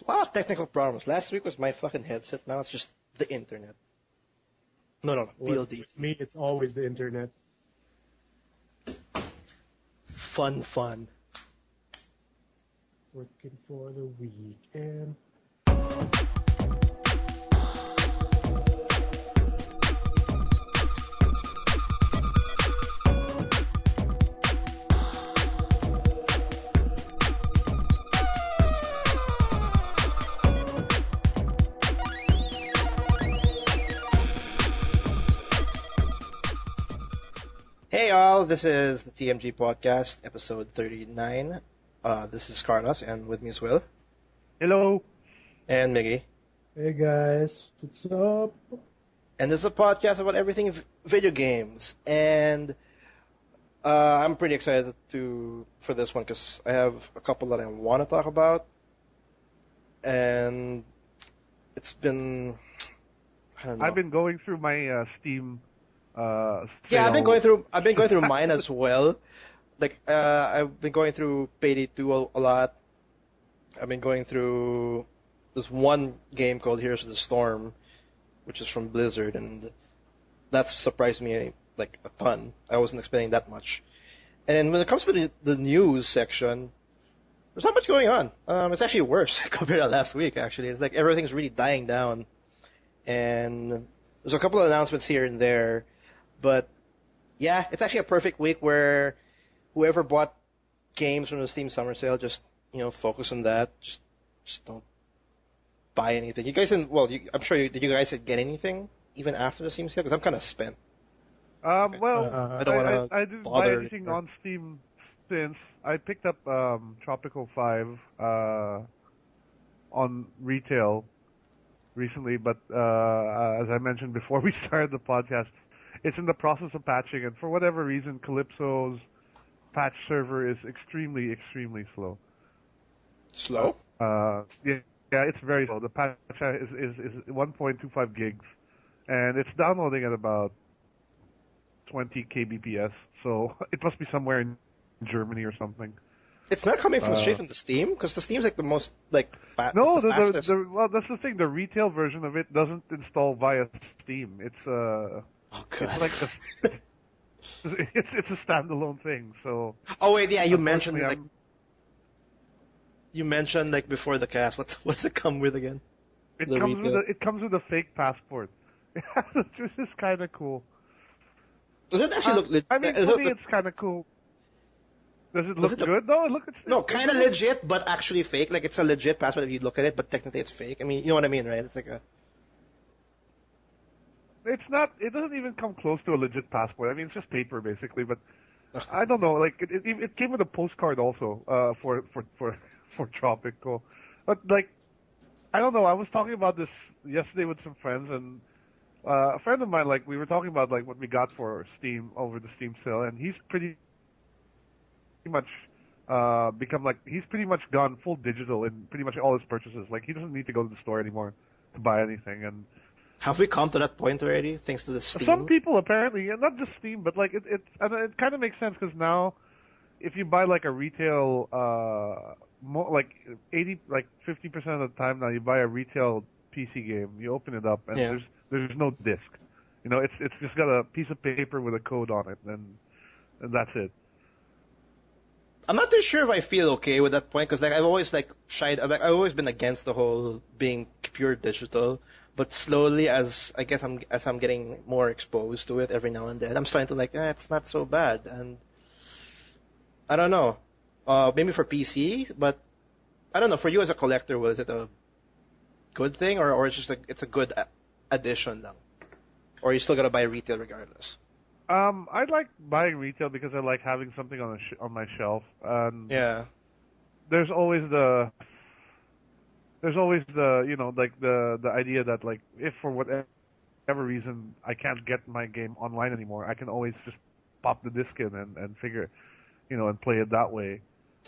A lot of technical problems. Last week was my fucking headset. Now it's just the internet. No, PLD. With me, it's always the internet. Fun. Working for the weekend. Hey all, this is the TMG podcast, episode 39. This is Carlos, and with me as well. Hello. And Miggy. Hey guys, what's up? And this is a podcast about everything video games. And I'm pretty excited for this one because I have a couple that I want to talk about. And it's been, I don't know. I've been going through my Steam. Yeah, I've been going through mine as well. Like I've been going through Payday 2 a lot. I've been going through this one game called Heroes of the Storm, which is from Blizzard, and that's surprised me like a ton. I wasn't expecting that much. And when it comes to the news section, there's not much going on. It's actually worse compared to last week. Actually, it's like everything's really dying down, and there's a couple of announcements here and there. But yeah, it's actually a perfect week where whoever bought games from the Steam Summer Sale, just focus on that. Just don't buy anything. You guys didn't. Well, I'm sure. Did you guys get anything even after the Steam Sale? Because I'm kind of spent. I don't want to. I didn't buy anything on Steam since I picked up Tropical 5 on retail recently, but as I mentioned before we started the podcast, it's in the process of patching, and for whatever reason, Calypso's patch server is extremely, extremely slow. Slow? Yeah, it's very slow. The patch is 1.25 gigs, and it's downloading at about 20 kbps, so it must be somewhere in Germany or something. It's not coming from straight from the Steam, because the Steam's like the most fast. No, fastest. well, that's the thing. The retail version of it doesn't install via Steam. It's Oh god. It's like it's a standalone thing. So. Oh wait, yeah, you mentioned before the cast. What's it come with again? It comes with a fake passport, which is kind of cool. Does it actually look legit? I mean, for me, it's kind of cool. Does it look good? No, kind of legit, but actually fake. Like it's a legit passport if you look at it, but technically it's fake. I mean, you know what I mean, right? It's like a. It's not. It doesn't even come close to a legit passport. I mean, it's just paper basically. But I don't know. Like it came with a postcard also for Tropical. But like I don't know. I was talking about this yesterday with some friends, and a friend of mine, like we were talking about like what we got for Steam over the Steam sale, and he's pretty much he's pretty much gone full digital in pretty much all his purchases. Like he doesn't need to go to the store anymore to buy anything. And have we come to that point already, thanks to the Steam? Some people apparently, and not just Steam, but like it kind of makes sense because now, if you buy like a retail, like 50% of the time now you buy a retail PC game, you open it up and there's no disc, it's just got a piece of paper with a code on it, and that's it. I'm not too sure if I feel okay with that point because like I've always I've always been against the whole being pure digital. But slowly, as I'm getting more exposed to it every now and then, I'm starting to it's not so bad. And I don't know, maybe for PC, but I don't know. For you as a collector, was it a good thing, or it's just it's a good addition now, or you still gotta buy retail regardless? I like buying retail because I like having something on my shelf. And yeah. There's always the the idea that like if for whatever reason I can't get my game online anymore, I can always just pop the disc in and figure, and play it that way.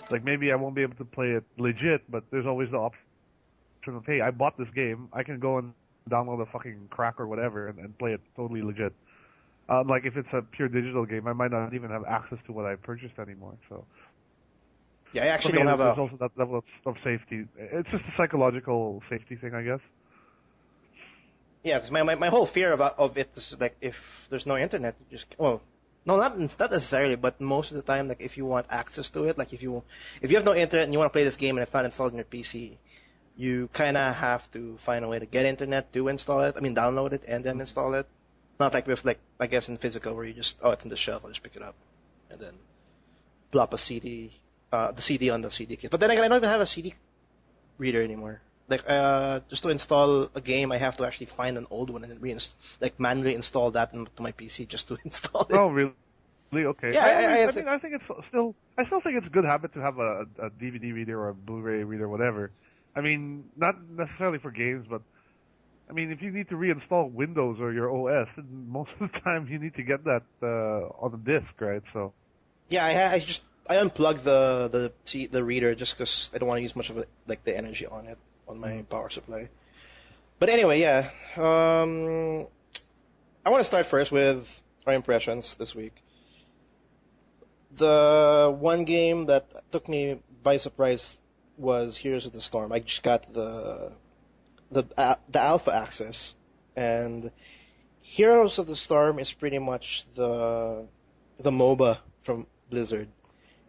Like maybe I won't be able to play it legit, but there's always the option of, hey, I bought this game, I can go and download a fucking crack or whatever and play it totally legit. Like if it's a pure digital game, I might not even have access to what I purchased anymore. So Yeah, I actually For me, don't have there's a. also that level of safety. It's just a psychological safety thing, I guess. Yeah, because my whole fear of it is like if there's no internet, you just no, not necessarily, but most of the time, like if you want access to it, like if you have no internet and you want to play this game and it's not installed on your PC, you kind of have to find a way to get internet to install it. I mean, download it and then install it. Not like with like I guess in physical where you just it's on the shelf, I'll just pick it up and then plop a CD, the CD on the CD kit. But then again, I don't even have a CD reader anymore. Like just to install a game, I have to actually find an old one and then like manually install that into my PC just to install it. Oh, really? Okay. Yeah, I mean, I think I still think it's a good habit to have a DVD reader or a Blu-ray reader, whatever. I mean, not necessarily for games, but I mean, if you need to reinstall Windows or your OS, then most of the time you need to get that on a disk, right? So. Yeah, I unplugged the reader just because I don't want to use much of like the energy on it on my power supply. But anyway, yeah. I want to start first with our impressions this week. The one game that took me by surprise was Heroes of the Storm. I just got the alpha access, and Heroes of the Storm is pretty much the MOBA from Blizzard.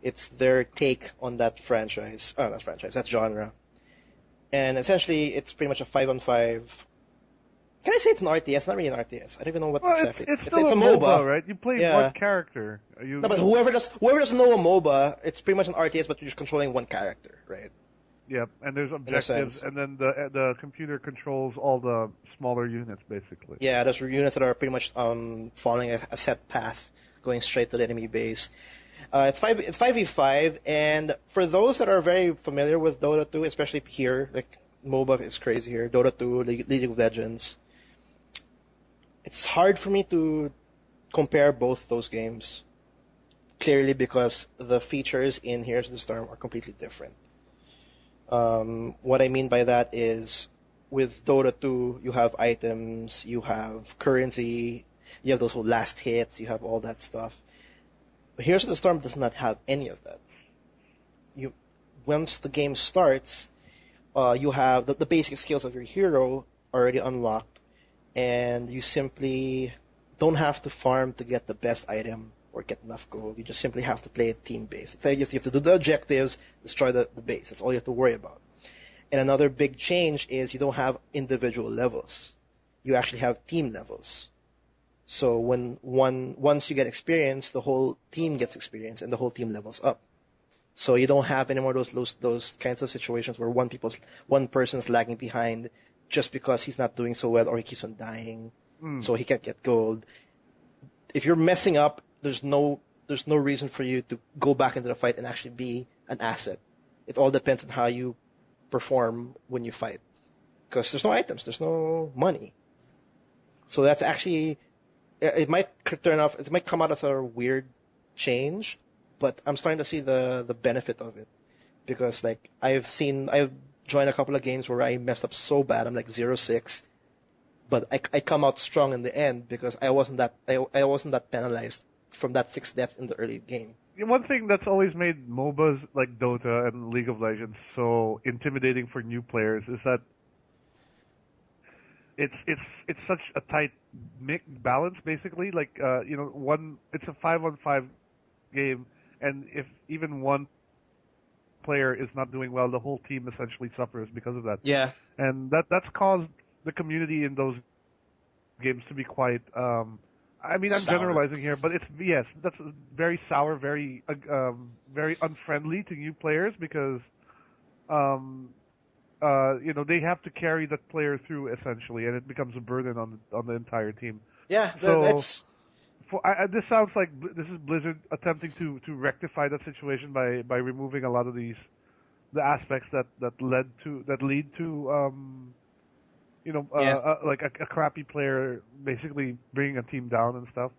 It's their take on that franchise. Not franchise, that genre. And essentially, it's pretty much a 5-on-5. Can I say it's an RTS? Not really an RTS. I don't even know what exactly. It's still a MOBA, right? You play one character. No, but whoever doesn't know a MOBA, it's pretty much an RTS, but you're just controlling one character, right? Yeah, and there's objectives, and then the computer controls all the smaller units, basically. Yeah, there's units that are pretty much following a set path, going straight to the enemy base. It's 5v5, and for those that are very familiar with Dota 2, especially here, like MOBA is crazy here, Dota 2, League of Legends, it's hard for me to compare both those games, clearly because the features in Heroes of the Storm are completely different. What I mean by that is, with Dota 2, you have items, you have currency, you have those whole last hits, you have all that stuff. But Heroes of the Storm does not have any of that. Once the game starts, you have the basic skills of your hero already unlocked, and you simply don't have to farm to get the best item or get enough gold. You just simply have to play it team-based. So you have to do the objectives, destroy the base. That's all you have to worry about. And another big change is you don't have individual levels. You actually have team levels. So once you get experience, the whole team gets experience and the whole team levels up. So you don't have any more those kinds of situations where one person's lagging behind just because he's not doing so well or he keeps on dying, so he can't get gold. If you're messing up, there's no reason for you to go back into the fight and actually be an asset. It all depends on how you perform when you fight, because there's no items, there's no money. So that's actually, it might come out as a weird change, but I'm starting to see the benefit of it, because like I've joined a couple of games where I messed up so bad, I'm like 0-6, but I come out strong in the end because I wasn't that penalized from that 6 deaths in the early game. One thing that's always made MOBAs like Dota and League of Legends so intimidating for new players is that it's such a tight balance, basically. Like it's a 5-on-5 game, and if even one player is not doing well, the whole team essentially suffers because of that. Yeah. And that's caused the community in those games to be quite I'm sour. generalizing here, but that's very sour, very very unfriendly to new players, because they have to carry that player through essentially, and it becomes a burden on the entire team. Yeah, that's. This sounds like this is Blizzard attempting to rectify that situation by removing a lot of the aspects that lead to like a crappy player basically bringing a team down and stuff.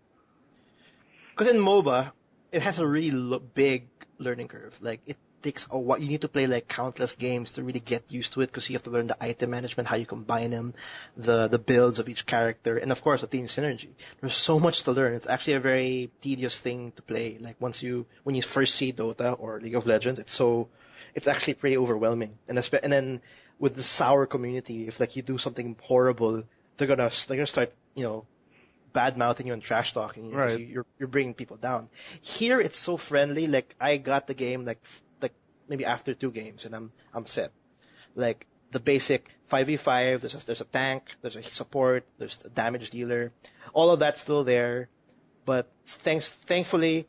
Because in MOBA, it has a really big learning curve. Like takes a while. You need to play like countless games to really get used to it because you have to learn the item management, how you combine them, the builds of each character, and of course the team synergy. There's so much to learn. It's actually a very tedious thing to play. Like when you first see Dota or League of Legends, it's actually pretty overwhelming. And then with the sour community, if like you do something horrible, they're gonna start, bad mouthing you and trash talking you. Right. So you're bringing people down. Here it's so friendly. Like I got the game like maybe after 2 games and I'm set. Like the basic 5v5. There's a tank. There's a support. There's a damage dealer. All of that's still there, but thankfully,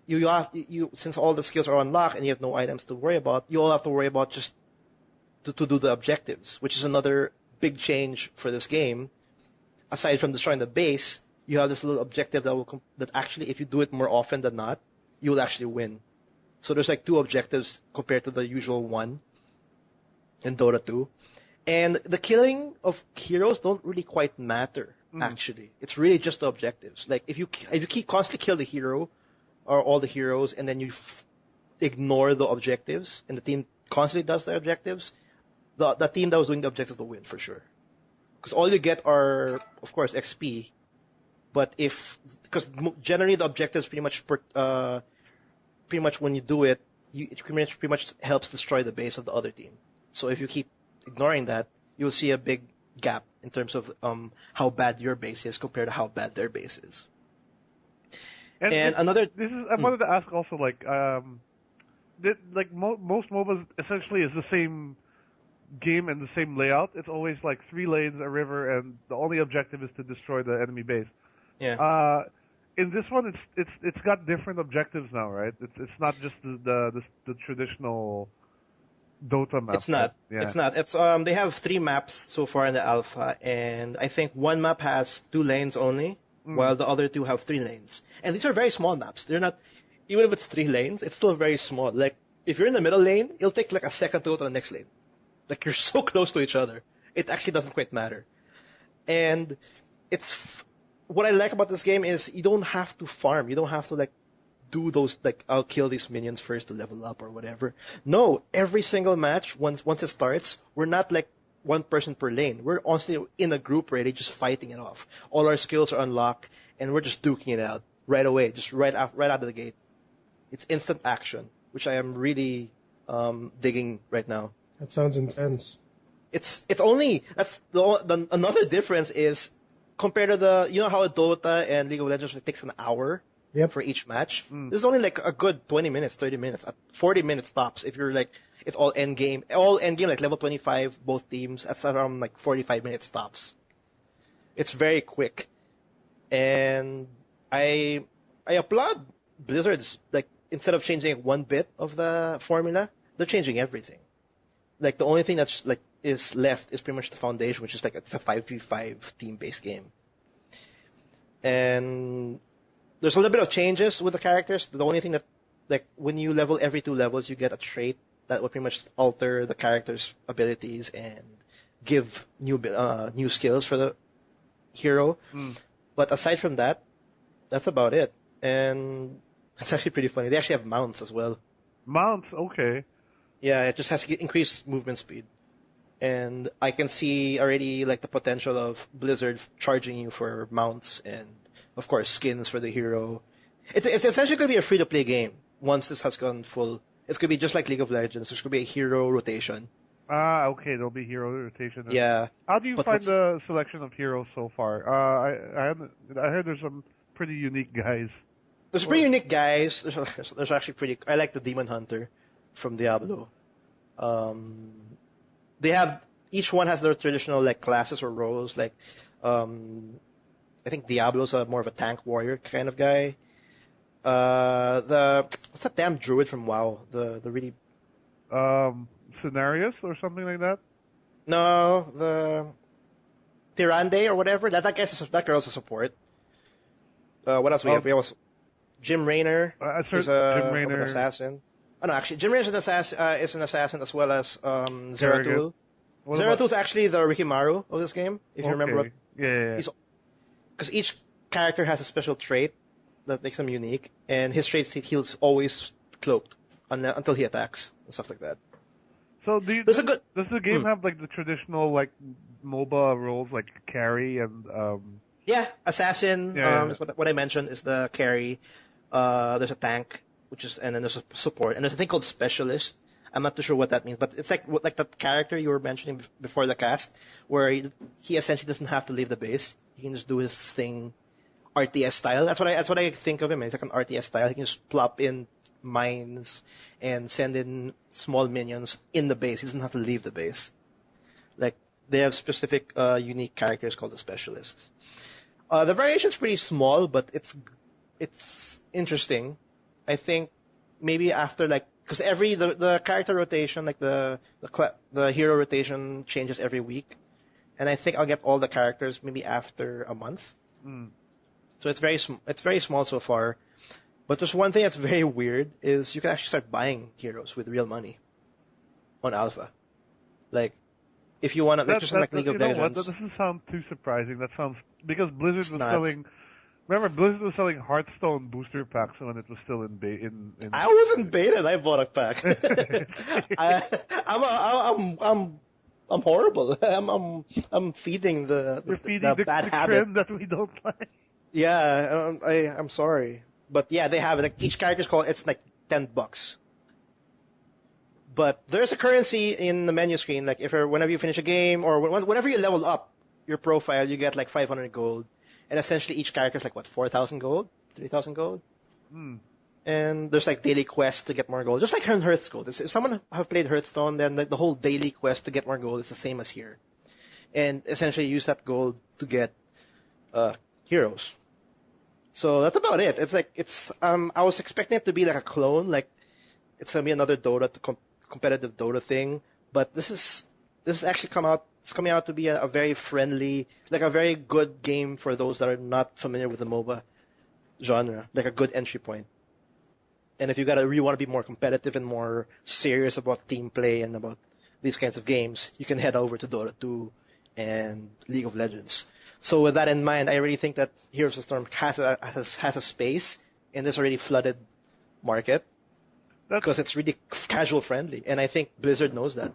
you since all the skills are unlocked and you have no items to worry about, you all have to worry about just to do the objectives, which is another big change for this game. Aside from destroying the base, you have this little objective that actually, if you do it more often than not, you will actually win. So there's like 2 objectives compared to the usual 1 in Dota 2. And the killing of heroes don't really quite matter, actually. It's really just the objectives. Like if you keep constantly kill the hero or all the heroes and then you ignore the objectives and the team constantly does the objectives, the team that was doing the objectives will win for sure. Because all you get are, of course, XP. But because generally the objectives pretty much when you do it, it pretty much helps destroy the base of the other team. So if you keep ignoring that, you'll see a big gap in terms of how bad your base is compared to how bad their base is. And another, I wanted to ask also, like, most MOBAs essentially is the same game and the same layout. It's always like 3 lanes, a river, and the only objective is to destroy the enemy base. Yeah. In this one, it's got different objectives now, right? It's not just the traditional Dota map. It's not. Yeah. It's not. It's they have 3 maps so far in the alpha, and I think one map has 2 lanes only, while the other 2 have 3 lanes. And these are very small maps. They're not, even if it's 3 lanes, it's still very small. Like if you're in the middle lane, it'll take like a second to go to the next lane. Like you're so close to each other, it actually doesn't quite matter. And what I like about this game is you don't have to farm. You don't have to like do those like I'll kill these minions first to level up or whatever. No, every single match once it starts, we're not like one person per lane. We're honestly in a group already, just fighting it off. All our skills are unlocked, and we're just duking it out right away, just right out of the gate. It's instant action, which I am really digging right now. That sounds intense. It's only that's another difference is compared to how a Dota and League of Legends takes an hour for each match. This is only like a good 20 minutes, 30 minutes, 40 minutes tops. If you're like it's all end game like level 25 both teams. That's around like 45 minutes tops. It's very quick, and I applaud Blizzard's like instead of changing one bit of the formula, they're changing everything. Like the only thing that's like is left is pretty much the foundation, which is like it's a 5v5 team-based game. And there's a little bit of changes with the characters. The only thing that like when you level every 2 levels, you get a trait that will pretty much alter the character's abilities and give new skills for the hero. But aside from that, that's about it. And it's actually pretty funny. They actually have mounts as well. Mounts, okay. Yeah, it just has to increase movement speed. And I can see already like the potential of Blizzard charging you for mounts and, of course, skins for the hero. It's essentially going to be a free-to-play game once this has gone full. It's going to be just like League of Legends. There's going to be a hero rotation. Ah, okay, there'll be hero rotation. Yeah. How do you find the selection of heroes so far? I heard there's some pretty unique guys. There's pretty unique guys. There's actually pretty. I like the Demon Hunter from Diablo. They have each one has their traditional like classes or roles. Like, I think Diablo's more of a tank warrior kind of guy. What's that damn druid from WoW? The really Cenarius or something like that? No, the Tyrande or whatever. That girl's a support. What else we have? We have Jim Raynor. He's Jim Raynor. An assassin. Oh, no, actually, Jim Raynor is an assassin as well as Zeratul. Zeratul's actually the Rikimaru of this game, if you remember what. Yeah. Because each character has a special trait that makes them unique, and his trait he's always cloaked. until he attacks and stuff like that. So There's a good. does the game have like the traditional like MOBA roles like carry and Yeah, assassin. Yeah. Is what I mentioned is the carry. There's a tank, and then there's a support, and there's a thing called specialist. I'm not too sure what that means, but it's like that character you were mentioning before the cast, where he essentially doesn't have to leave the base. He can just do his thing, RTS style. That's what I think of him. He's like an RTS style. He can just plop in mines and send in small minions in the base. He doesn't have to leave the base. Like they have specific unique characters called the specialists. The variation's pretty small, but it's interesting. I think maybe after like because the character rotation, like the hero rotation changes every week, and I think I'll get all the characters maybe after a month. Mm. So it's very small so far. But there's one thing that's very weird is you can actually start buying heroes with real money on Alpha. Like if you want to, like just like League of Legends. What? That doesn't sound too surprising. That sounds because Blizzard was not. selling. Remember, Blizzard was selling Hearthstone booster packs when it was still in. I wasn't baited. I bought a pack. I'm horrible. I'm feeding You're feeding the bad habit trend that we don't like. Yeah, I'm sorry, but yeah, they have it. Like each character's called. It's like $10. But there's a currency in the menu screen. Like whenever you finish a game or whenever you level up your profile, you get like 500 gold. And essentially each character is like, what, 4,000 gold? 3,000 gold? Mm. And there's like daily quests to get more gold. Just like in Hearthstone. If someone have played Hearthstone, then the whole daily quest to get more gold is the same as here. And essentially use that gold to get heroes. So that's about it. It's like, I was expecting it to be like a clone, like it's going to be another Dota, competitive Dota thing. But this is actually it's coming out to be a very friendly, like a very good game for those that are not familiar with the MOBA genre, like a good entry point. And if you really want to be more competitive and more serious about team play and about these kinds of games, you can head over to Dota 2 and League of Legends. So with that in mind, I really think that Heroes of the Storm has a space in this already flooded market. Because it's really casual friendly, and I think Blizzard knows that.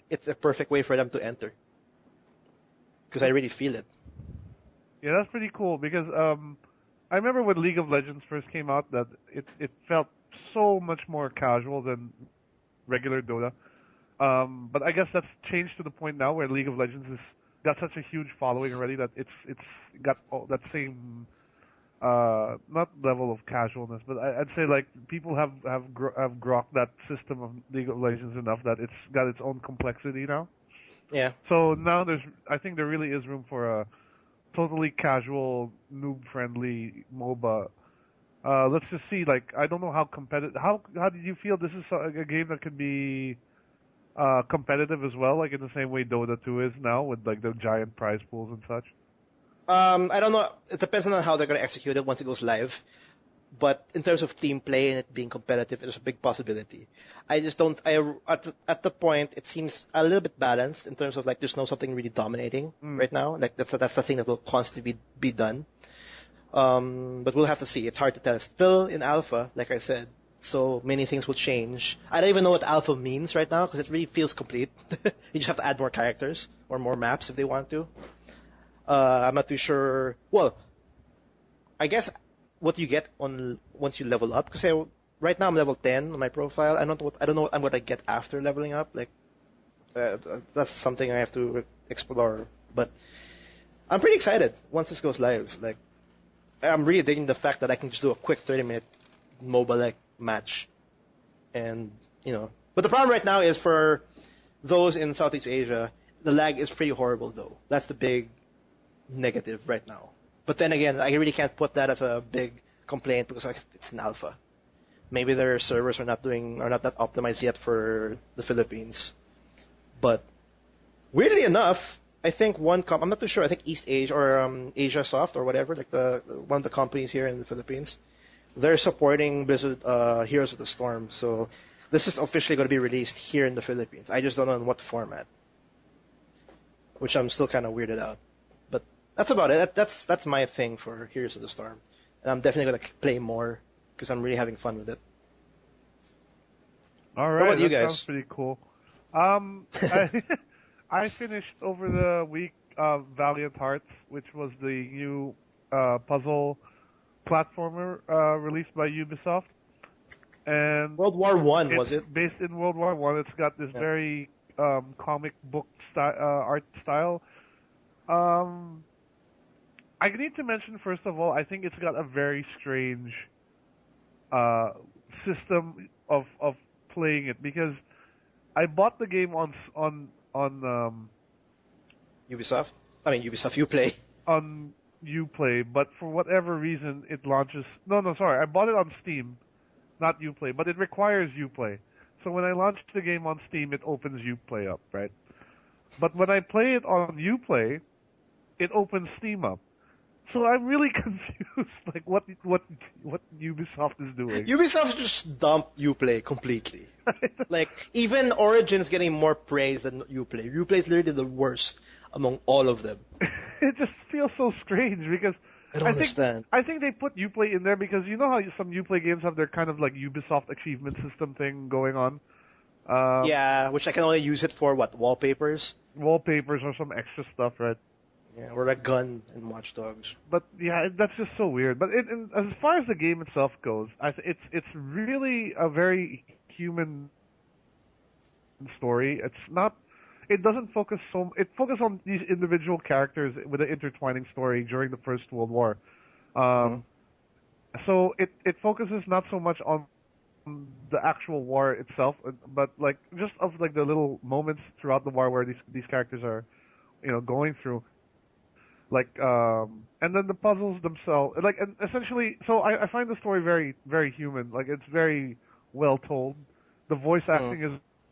It's a perfect way for them to enter. Because I really feel it. Yeah, that's pretty cool. Because I remember when League of Legends first came out, that it felt so much more casual than regular Dota. But I guess that's changed to the point now where League of Legends has got such a huge following already that it's got that same. Not level of casualness, but I'd say like people have grokked that system of League of Legends enough that it's got its own complexity now. Yeah. So now I think there really is room for a totally casual, noob-friendly MOBA. Let's just see. Like I don't know how competitive. How did you feel? This is a game that could be competitive as well, like in the same way Dota 2 is now with like the giant prize pools and such. I don't know. It depends on how they're going to execute it once it goes live. But in terms of team play and it being competitive, there's a big possibility. I just don't. At the point, it seems a little bit balanced in terms of like there's no something really dominating right now. Like that's the thing that will constantly be done. But we'll have to see. It's hard to tell. It's still in alpha, like I said. So many things will change. I don't even know what alpha means right now because it really feels complete. You just have to add more characters or more maps if they want to. I'm not too sure. Well, I guess what you get once you level up. Because right now I'm level 10 on my profile. I don't know what I'm gonna get after leveling up. Like that's something I have to explore. But I'm pretty excited once this goes live. Like I'm really digging the fact that I can just do a quick 30-minute MOBA like match, and But the problem right now is for those in Southeast Asia, the lag is pretty horrible though. That's the big negative right now. But then again, I really can't put that as a big complaint because it's an alpha. Maybe their servers are not that optimized yet for the Philippines. But weirdly enough, I think I'm not too sure. I think East Asia or Asia Soft or whatever, like one of the companies here in the Philippines, they're supporting Blizzard Heroes of the Storm. So this is officially going to be released here in the Philippines. I just don't know in what format, which I'm still kind of weirded out. That's about it. That's my thing for Heroes of the Storm. And I'm definitely going to play more because I'm really having fun with it. All What right, about you that sounds guys? pretty cool. I, I finished over the week Valiant Hearts, which was the new puzzle platformer released by Ubisoft, and World War One, it's was it? based in World War One. It's got this Yeah. very comic book art style. Um, I need to mention first of all, I think it's got a very strange uh, system of playing it because I bought the game Ubisoft. I mean Ubisoft. You play. on Uplay, but for whatever reason it launches. No, sorry, I bought it on Steam, not Uplay, but it requires Uplay. So when I launched the game on Steam, it opens Uplay up, right? But when I play it on Uplay, it opens Steam up. So I'm really confused, like what Ubisoft is doing. Ubisoft just dumped Uplay completely. Like even Origin's getting more praise than Uplay. Uplay is literally the worst among all of them. It just feels so strange because I don't understand. I think they put Uplay in there because you know how some Uplay games have their kind of like Ubisoft achievement system thing going on. Yeah, which I can only use it for what, wallpapers? Wallpapers or some extra stuff, right? Yeah, or a gun in Watch Dogs. But yeah, that's just so weird. But as far as the game itself goes, it's really a very human story. It's not. It doesn't focus so. It focuses on these individual characters with an intertwining story during the First World War. Hmm. Um, so it focuses not so much on the actual war itself, but like just of like the little moments throughout the war where these characters are, going through. Like, and then the puzzles themselves, like, and essentially, so I find the story very, very human. Like, it's very well told. The voice Hmm. acting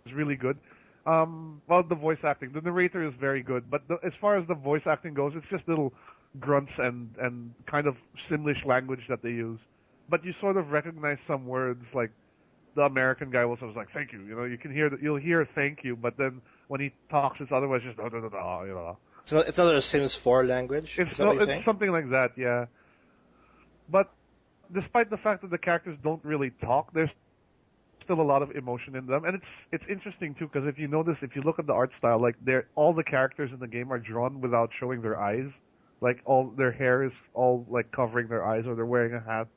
is really good. Well, the voice acting, the narrator is very good, but as far as the voice acting goes, it's just little grunts and kind of Simlish language that they use. But you sort of recognize some words, like the American guy was like, "Thank you," you can hear that, you'll hear "thank you," but then when he talks, it's otherwise just no, no, no, no. So it's another Sims 4 language. Is that what you're It's saying? something like that, yeah. But despite the fact that the characters don't really talk, there's still a lot of emotion in them, and it's interesting too because if you notice, if you look at the art style, like all the characters in the game are drawn without showing their eyes, like all their hair is all like covering their eyes, or they're wearing a hat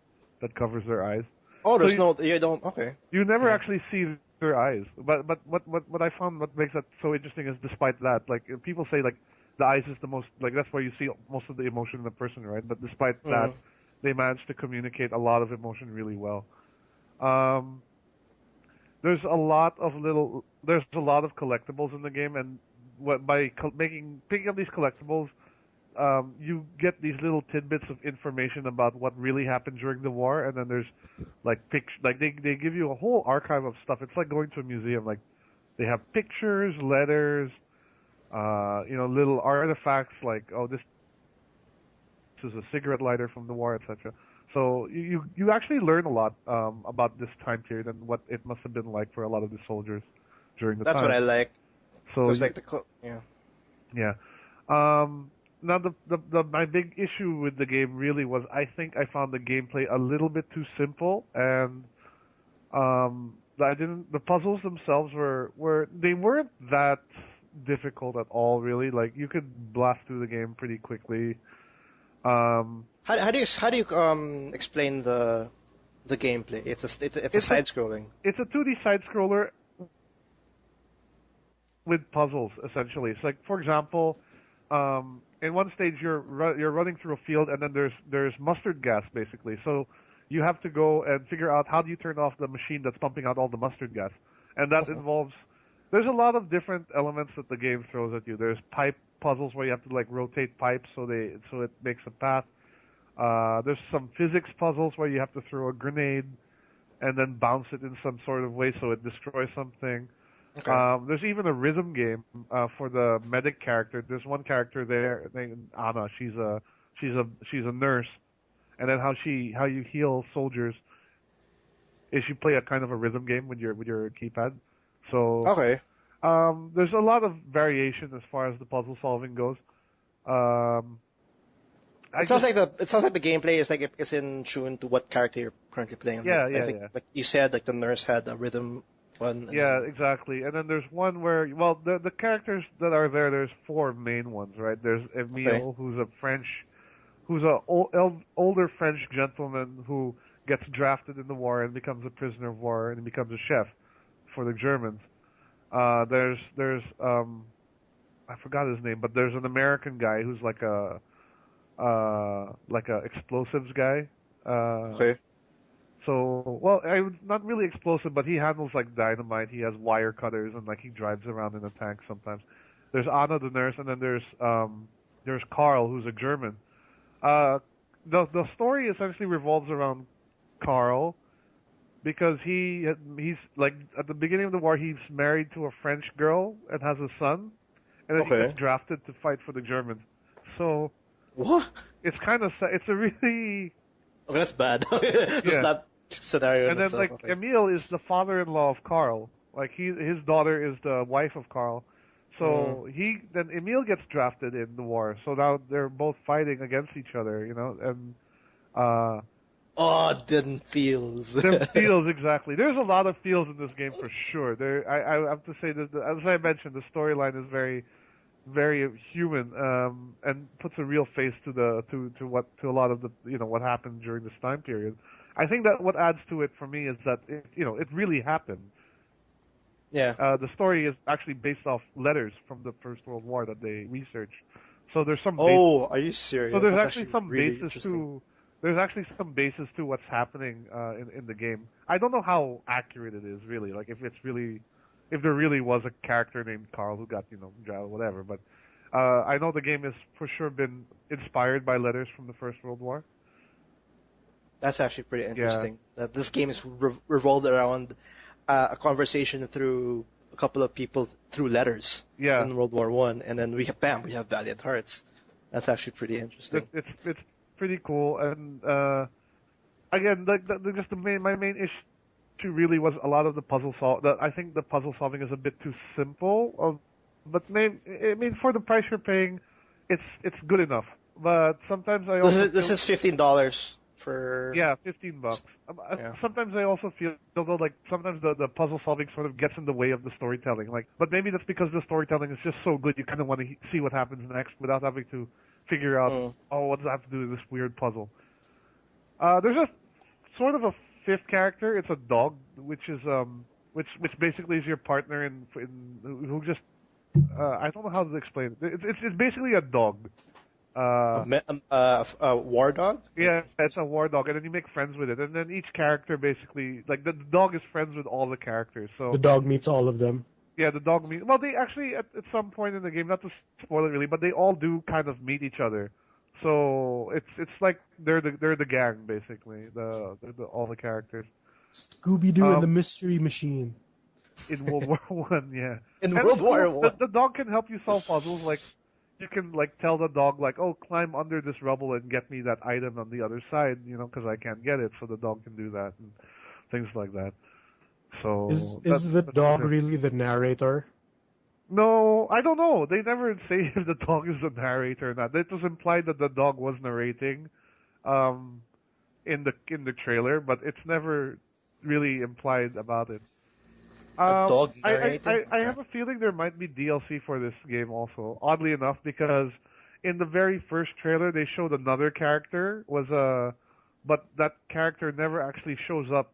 that covers their eyes. Oh, So there's no. You don't. Okay. you never Yeah. actually see their eyes. But what I found what makes that so interesting is despite that, like people say like the eyes is the most like that's where you see most of the emotion in the person, right? But despite that, Hmm. they managed to communicate a lot of emotion really well. Um, there's a lot of collectibles in the game, and picking up these collectibles, you get these little tidbits of information about what really happened during the war, and then there's like they give you a whole archive of stuff. It's like going to a museum. Like they have pictures, letters, little artifacts like this is a cigarette lighter from the war, etc. So you actually learn a lot about this time period and what it must have been like for a lot of the soldiers during the That's what I time. like. So Because like yeah. yeah. Now my big issue with the game really was I think I found the gameplay a little bit too simple, and the puzzles themselves they weren't that difficult at all really. Like you could blast through the game pretty quickly. How do you explain the gameplay? It's a It's a side scrolling. it's a 2D side scroller with puzzles essentially. It's like for example, in one stage you're running through a field and then there's mustard gas basically. So you have to go and figure out how do you turn off the machine that's pumping out all the mustard gas, and that Mhm. involves there's a lot of different elements that the game throws at you. There's pipe puzzles where you have to like rotate pipes so it makes a path. There's some physics puzzles where you have to throw a grenade and then bounce it in some sort of way so it destroys something. Okay. There's even a rhythm game for the medic character. There's one character there named Anna. She's a nurse, and then how you heal soldiers is you play a kind of a rhythm game with your keypad. So Okay. there's a lot of variation as far as the puzzle solving goes. Um, I It sounds just like the gameplay is it's in tune to what character you're currently playing. yeah I yeah think yeah like you said, like the nurse had a rhythm one. Yeah, exactly. And then there's one where, well, the characters that are there, there's four main ones, right? There's Emile, who's a older French gentleman who gets drafted in the war and becomes a prisoner of war and becomes a chef for the Germans. There's I forgot his name, but there's an American guy who's like a explosives guy. So, well, not really explosive, but he handles like dynamite. He has wire cutters and like he drives around in a tank sometimes. There's Anna the nurse, and then there's Carl, who's a German. The story essentially revolves around Carl because he's like at the beginning of the war he's married to a French girl and has a son, and then he gets drafted to fight for the Germans. So what? It's kind of it's a really that's bad. That scenario. And then like Emile is the father-in-law of Carl. Like his daughter is the wife of Carl. So then Emile gets drafted in the war. So now they're both fighting against each other, you know, and them feels. Them feels, exactly. There's a lot of feels in this game for sure. I have to say that as I mentioned, the storyline is very, very human, and puts a real face to a lot of the what happened during this time period. I think that what adds to it for me is that it really happened. Yeah. The story is actually based off letters from the First World War that they researched. So there's some. Are you serious? So there's That's actually some really basis to. There's actually some basis to what's happening in the game. I don't know how accurate it is really. Like if there really was a character named Carl who got whatever. But I know the game has for sure been inspired by letters from the First World War. That's actually pretty interesting. Yeah. That this game is revolved around a conversation through a couple of people through letters in World War I, and then we have Valiant Hearts. That's actually pretty interesting. It's pretty cool, and again, my main issue really was a lot of the puzzle I think the puzzle solving is a bit too simple. But for the price you're paying, it's good enough. But sometimes I also this is $15. For $15. Sometimes I also feel though like sometimes the puzzle solving sort of gets in the way of the storytelling. But maybe that's because the storytelling is just so good you kind of want to see what happens next without having to figure out what does that have to do with this weird puzzle. There's a sort of a fifth character. It's a dog, which is which basically is your partner in who just I don't know how to explain it. It's basically a dog. A war dog? Yeah, it's a war dog, and then you make friends with it, and then each character basically, like the dog is friends with all the characters. So the dog meets all of them. Yeah, the dog meets. Well, they actually at some point in the game, not to spoil it really, but they all do kind of meet each other. So it's like they're the gang basically, all the characters. Scooby-Doo and the Mystery Machine. In World War One, yeah. In World War One, the dog can help you solve puzzles like. You can tell the dog climb under this rubble and get me that item on the other side, because I can't get it, so the dog can do that and things like that. So is the dog really the narrator? No, I don't know. They never say if the dog is the narrator or not. It was implied that the dog was narrating, in the trailer, but it's never really implied about it. Dog I have a feeling there might be DLC for this game also. Oddly enough, because in the very first trailer they showed another character but that character never actually shows up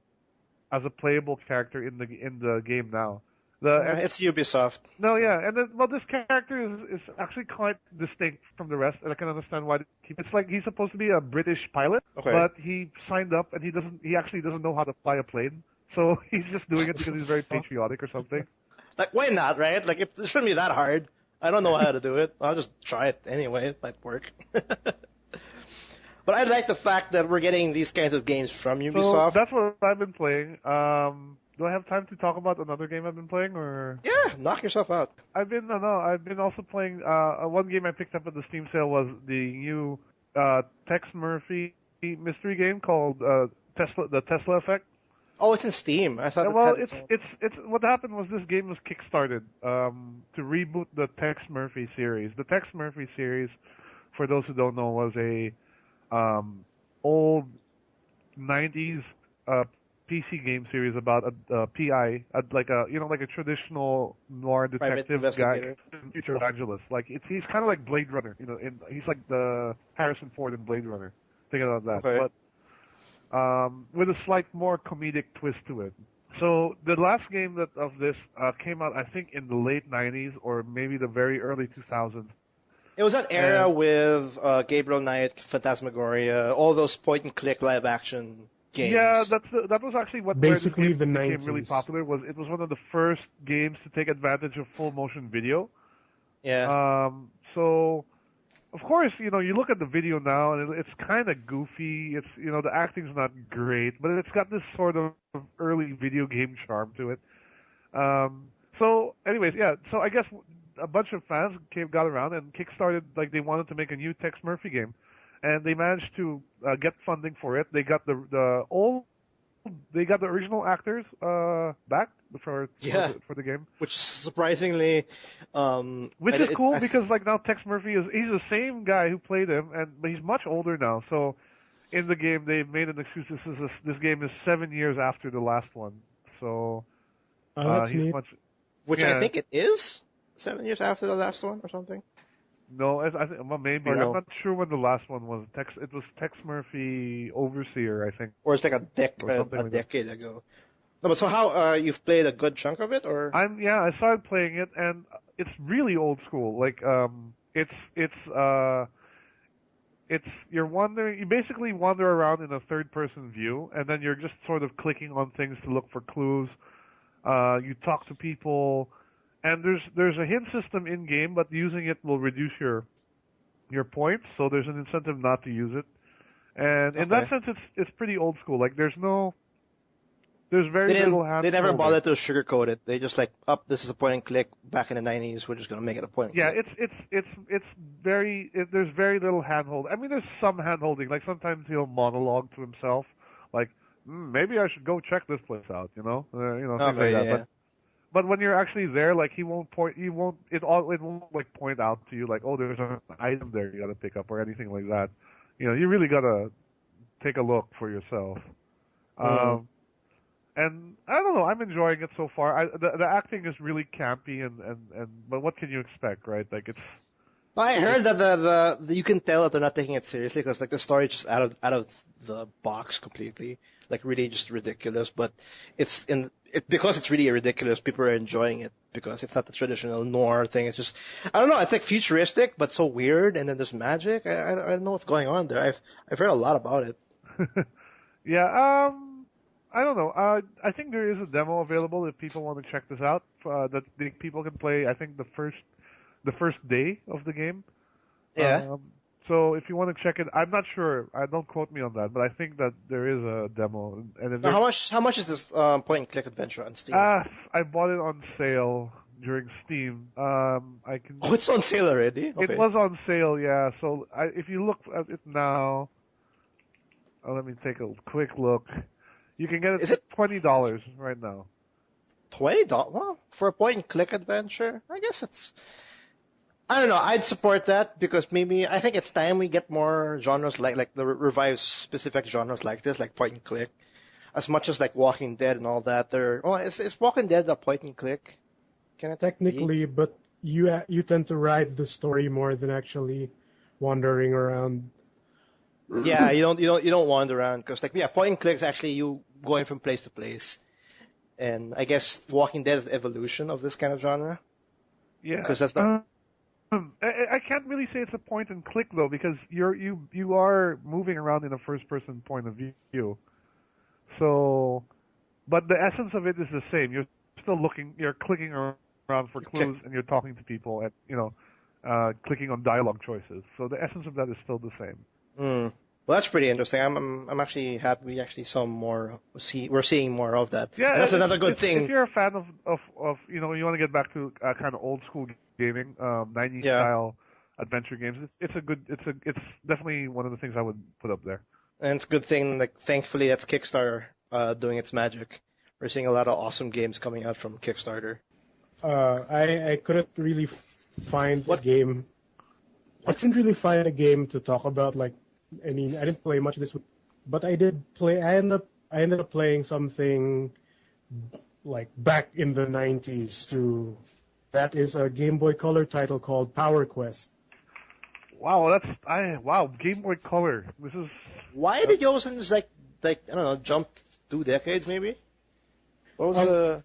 as a playable character in the game now. It's Ubisoft. No, yeah, and then this character is actually quite distinct from the rest, and I can understand why. It's like he's supposed to be a British pilot, but he signed up and he actually doesn't know how to fly a plane. So he's just doing it because he's very patriotic or something. Like, why not, right? Like, it shouldn't be that hard. I don't know how to do it. I'll just try it anyway. It might work. But I like the fact that we're getting these kinds of games from Ubisoft. So that's what I've been playing. Do I have time to talk about another game I've been playing, or? Yeah, knock yourself out. I've been also playing. One game I picked up at the Steam sale was the new Tex Murphy mystery game called The Tesla Effect. Oh, it's in Steam. I thought. Well, it's what happened was this game was kickstarted to reboot the Tex Murphy series. The Tex Murphy series, for those who don't know, was a old 90s PC game series about a PI, like a traditional noir Private detective investigator. guy in future Los Angeles. Like he's kind of like Blade Runner, he's like the Harrison Ford in Blade Runner. Think about that, Okay. but with a slight more comedic twist to it. So the last game of this came out, I think, in the late '90s or maybe the very early 2000s. It was that era with Gabriel Knight, Phantasmagoria, all those point-and-click live-action games. Yeah, that was actually what Basically where this game the became 90s. really popular. It was one of the first games to take advantage of full motion video. Yeah. So of course, you look at the video now and it's kind of goofy. It's the acting's not great, but it's got this sort of early video game charm to it. So anyways, yeah. So I guess a bunch of fans got around and kickstarted, like they wanted to make a new Tex Murphy game, and they managed to get funding for it. They got the original actors back for the game, Which surprisingly, which is cool because like now Tex Murphy he's the same guy who played him, but he's much older now. So in the game they've made an excuse. This game is 7 years after the last one. So that's he's neat. Which I think it is 7 years after the last one or something. No, I think maybe. Or no. I'm not sure when the last one was. It was Tex Murphy Overseer, I think. Or it's like a something like decade ago. No, but so how you've played a good chunk of it, or? I started playing it, and it's really old school. Like you basically wander around in a third person view, and then you're just sort of clicking on things to look for clues. You talk to people, and there's a hint system in game, but using it will reduce your points, so there's an incentive not to use it. And in that sense, it's pretty old school. Like there's very little hand. They never bothered to sugarcoat it. They just like, this is a point and click. Back in the '90s, we're just gonna make it a point and Yeah, click. there's very little handhold. I mean, there's some hand holding. Like sometimes he'll monologue to himself, like maybe I should go check this place out. Things like that. Yeah. But when you're actually there, like it won't like point out to you like, oh, there's an item there you gotta pick up or anything like that. You really gotta take a look for yourself. And I don't know, I'm enjoying it so far. The acting is really campy but what can you expect, right? Like it's. I heard that the you can tell that they're not taking it seriously because like the story is just out of the box completely, like really just ridiculous. But because it's really ridiculous, people are enjoying it because it's not the traditional noir thing. It's just I don't know. It's like futuristic but so weird, and then there's magic. I don't know what's going on there. I've heard a lot about it. Yeah. I don't know. I think there is a demo available if people want to check this out. That people can play. I think the first day of the game. Yeah. So if you want to check it, I'm not sure. Don't quote me on that, but I think that there is a demo. And if Now, how much is this point and click adventure on Steam? I bought it on sale during Steam. Oh, it's on sale already. Okay. It was on sale, yeah. So if you look at it now, let me take a quick look. You can get it for $20 right now. $20? Well, for a point-and-click adventure, I guess it's. I don't know. I'd support that because I think it's time we get more genres like the revive specific genres like this, like point-and-click. As much as like Walking Dead and all that, is Walking Dead a point-and-click? Can it Technically, but you tend to ride the story more than actually wandering around. Yeah, you don't wander around because point and click is actually you going from place to place, and I guess Walking Dead is the evolution of this kind of genre. Yeah, because that's not. I can't really say it's a point and click though because you are moving around in a first person point of view. So, but the essence of it is the same. You're still looking. You're clicking around for clues, and you're talking to people, and clicking on dialogue choices. So the essence of that is still the same. Well, that's pretty interesting. I'm actually happy we actually saw more. We're seeing more of that. Yeah, and that's another good thing. If you're a fan of you want to get back to kind of old school gaming, 90s style adventure games, it's definitely one of the things I would put up there. And it's a good thing. Like thankfully, that's Kickstarter doing its magic. We're seeing a lot of awesome games coming out from Kickstarter. I couldn't really find a game. I couldn't really find a game to talk about. I didn't play much this week, but I did play. I ended up I ended up playing something like back in the 90s to that is a Game Boy Color title called Power Quest. Wow, Game Boy Color. This is Why did you also just like I don't know, jump 2 decades maybe? What was the?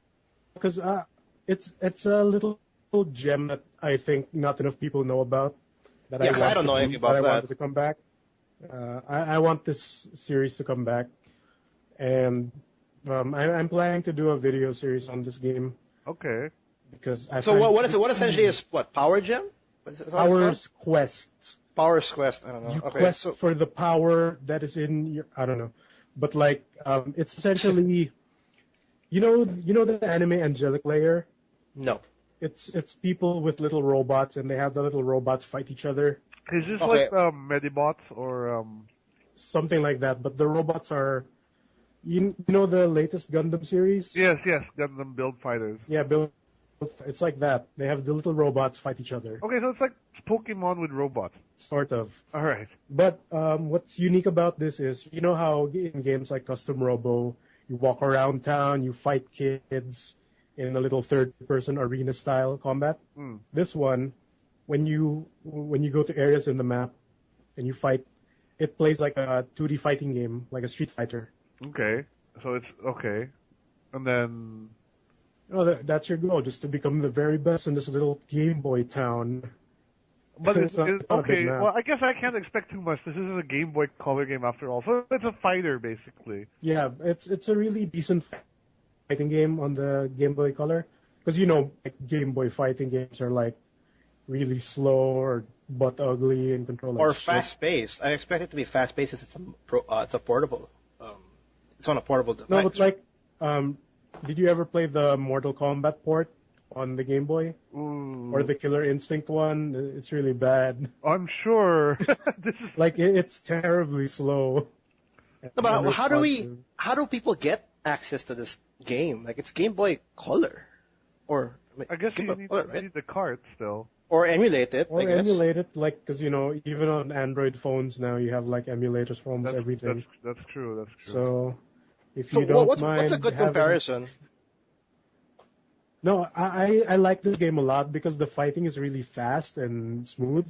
Because it's a little gem that I think not enough people know about. I don't know anything about that. I that. wanted to come back. I want this series to come back, and I'm planning to do a video series on this game. Okay. Because what is it? What essentially is what Power Gem? Power's Quest. Power's Quest. I don't know. You quest for the power that is in your. I don't know, but like it's essentially, you know the anime Angelic Layer. No. It's people with little robots, and they have the little robots fight each other. Is this like Medibots or something like that? But the robots are, you know the latest Gundam series? Yes, Gundam Build Fighters. Yeah, it's like that. They have the little robots fight each other. Okay, so it's like Pokemon with robots. Sort of. All right. But what's unique about this is, you know how in games like Custom Robo, you walk around town, you fight kids in a little third-person arena style combat. This one, when you go to areas in the map and you fight, it plays like a 2D fighting game, like a Street Fighter. Okay, so it's okay, and then. Oh, that's your goal, just to become the very best in this little Game Boy town. But it's okay. Well, I guess I can't expect too much. This is a Game Boy Color game after all, so it's a fighter basically. Yeah, it's a really decent fighting game on the Game Boy Color, because like Game Boy fighting games are like really slow or butt ugly and control. Or fast paced. I expect it to be fast paced. It's a portable. It's on a portable device. No, but like, did you ever play the Mortal Kombat port on the Game Boy? Ooh. Or the Killer Instinct one? It's really bad. I'm sure. This is like it's terribly slow. No, but how do people get access to this game? Like, it's Game Boy Color, or I guess you need the cart still. Or emulate it. Or emulate it, like, because even on Android phones now you have like emulators for almost everything. That's true. So if you don't mind, what's a good comparison? No, I like this game a lot because the fighting is really fast and smooth.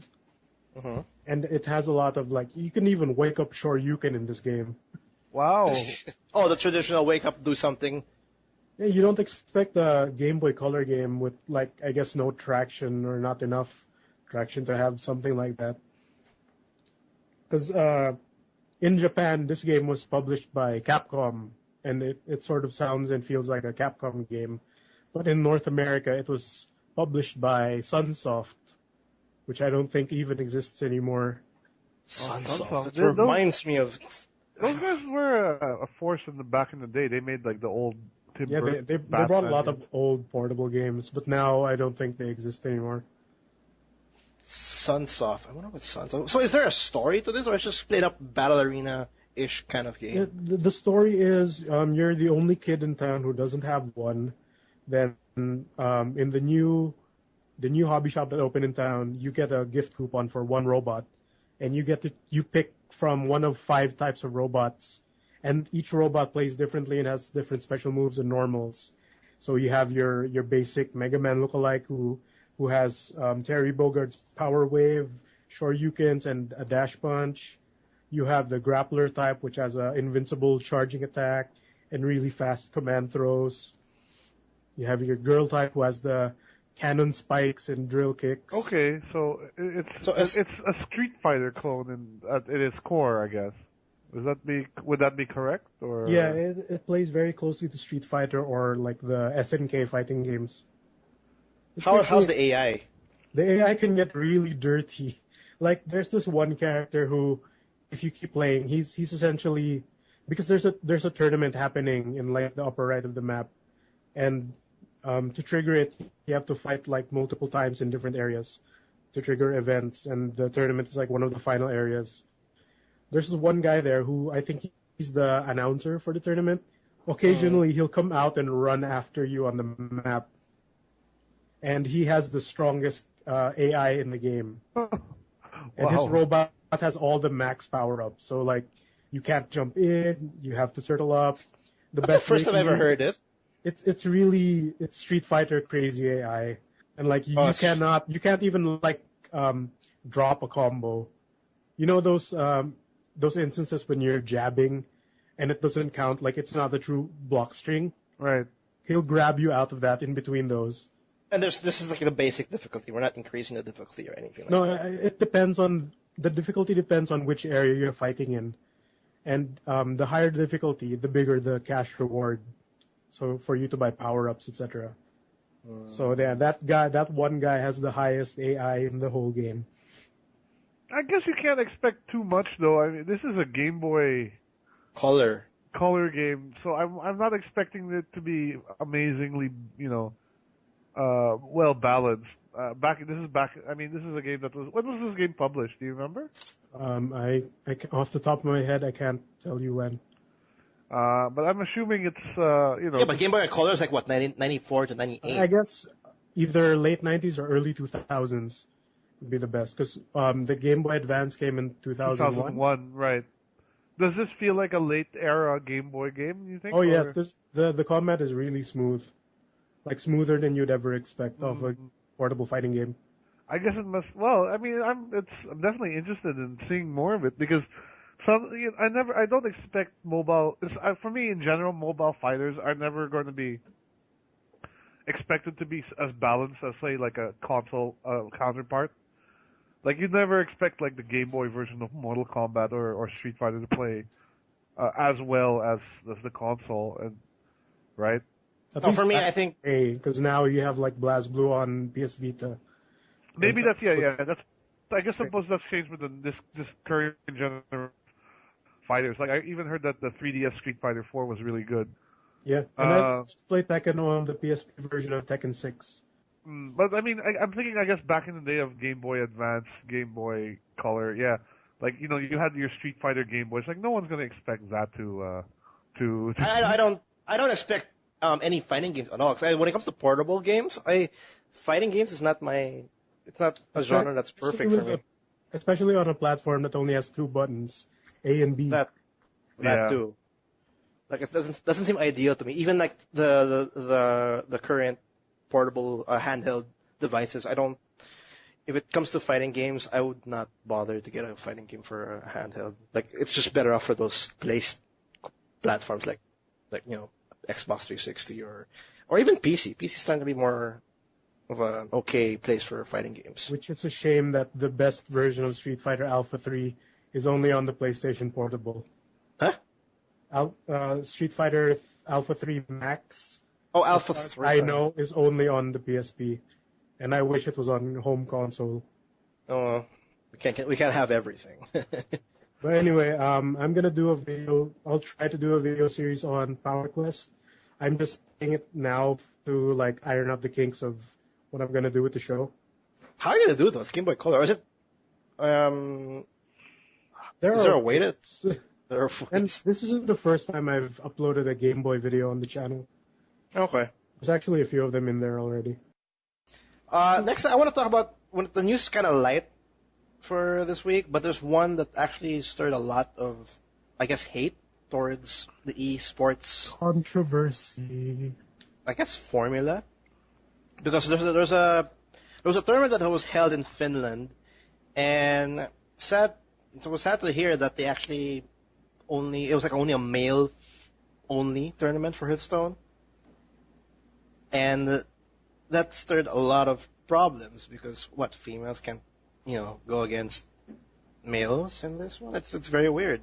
And it has a lot of, like, you can even wake up Shoryuken in this game. Wow. The traditional wake up, do something. Yeah, you don't expect a Game Boy Color game with, like, I guess no traction or not enough traction to have something like that. Because in Japan, this game was published by Capcom, and it sort of sounds and feels like a Capcom game. But in North America, it was published by Sunsoft, which I don't think even exists anymore. Sunsoft. It reminds me of. Those guys were a force back in the day. They made like the old. They brought a lot of old portable games, but now I don't think they exist anymore. Sunsoft. I wonder what Sunsoft. So is there a story to this, or it's just played up battle arena-ish kind of game? The story is you're the only kid in town who doesn't have one. Then in the new hobby shop that opened in town, you get a gift coupon for one robot, and you pick from one of 5 types of robots, and each robot plays differently and has different special moves and normals. So you have your basic Mega Man lookalike who has Terry Bogart's Power Wave, Shoryukens, and a Dash Punch. You have the Grappler type, which has an invincible charging attack and really fast command throws. You have your girl type who has the cannon spikes and drill kicks. Okay, so it's a Street Fighter clone at its core, I guess. Would that be correct? Or yeah, it plays very closely to Street Fighter or like the SNK fighting games. How's the AI? The AI can get really dirty. Like there's this one character who, if you keep playing, he's essentially, because there's a tournament happening in like the upper right of the map, and to trigger it, you have to fight like multiple times in different areas to trigger events, and the tournament is like one of the final areas. There's this one guy there who I think he's the announcer for the tournament. Occasionally, he'll come out and run after you on the map, and he has the strongest AI in the game. And his robot has all the max power-ups. So like, You can't jump in. You have to turtle up. That's the first time I ever heard it. It's really Street Fighter crazy AI, and like you can't even like drop a combo. You know those instances when you're jabbing, and it doesn't count, like it's not the true block string. Right. He'll grab you out of that in between those. And this is like the basic difficulty. We're not increasing the difficulty or anything like No, that. it depends on the difficulty depends on which area you're fighting in, and the higher the difficulty, the bigger the cash reward. So for you to buy power-ups, etc. So yeah, that one guy has the highest AI in the whole game. I guess you can't expect too much though. I mean, this is a Game Boy Color game, so I'm not expecting it to be amazingly, well balanced. This is a game that was. When was this game published? Do you remember? Off the top of my head, I can't tell you when. But I'm assuming it's Yeah, but Game Boy Color is like what, 94 to 98? I guess either late 90s or early 2000s would be the best, because the Game Boy Advance came in 2001. 2001, right? Does this feel like a late era Game Boy game, you think? Oh yes, because the combat is really smooth, like smoother than you'd ever expect of a portable fighting game. I guess it must. Well, I mean, I'm definitely interested in seeing more of it because I don't expect mobile. For me, in general, mobile fighters are never going to be expected to be as balanced as, say, like a console counterpart. Like, you'd never expect, like, the Game Boy version of Mortal Kombat or Street Fighter to play as well as the console, and right? For me, I think because now you have like BlazBlue on PS Vita. Maybe that's that's. I guess suppose that's changed with this current generation fighters. Like, I even heard that the 3DS Street Fighter 4 was really good. Yeah, and I played Tekken on the PSP version of Tekken 6. But I mean, I'm thinking, I guess back in the day of Game Boy Advance, Game Boy Color, yeah, like you had your Street Fighter Game Boys. Like, no one's gonna expect that to. I don't expect any fighting games at all. Because when it comes to portable games, fighting games is not my. It's not a genre that's perfect for me. Especially on a platform that only has 2 buttons, A and B. That too. Like, it doesn't seem ideal to me. Even like the current portable handheld devices, if it comes to fighting games, I would not bother to get a fighting game for a handheld. Like, it's just better off for those placed platforms like Xbox 360 or even PC. PC is starting to be more of an okay place for fighting games. Which is a shame that the best version of Street Fighter Alpha 3 is only on the PlayStation Portable. Huh? Street Fighter Alpha 3 Max. Oh, Alpha 3. I know is only on the PSP, and I wish it was on home console. Oh, we can't have everything. But anyway, I'm gonna do a video. I'll try to do a video series on Power Quest. I'm just saying it now to like iron out the kinks of what I'm gonna do with the show. How are you gonna do this? Game Boy Color? Is it? Is there a way to? And this isn't the first time I've uploaded a Game Boy video on the channel. Okay. There's actually a few of them in there already. Next, I want to talk about when the news is kind of light for this week, but there's one that actually stirred a lot of, I guess, hate towards the esports Controversy. I guess formula, because there's a tournament that was held in Finland, and it was sad to hear that they actually it was like only a male only tournament for Hearthstone, and that stirred a lot of problems because females can't go against males in this one. It's very weird.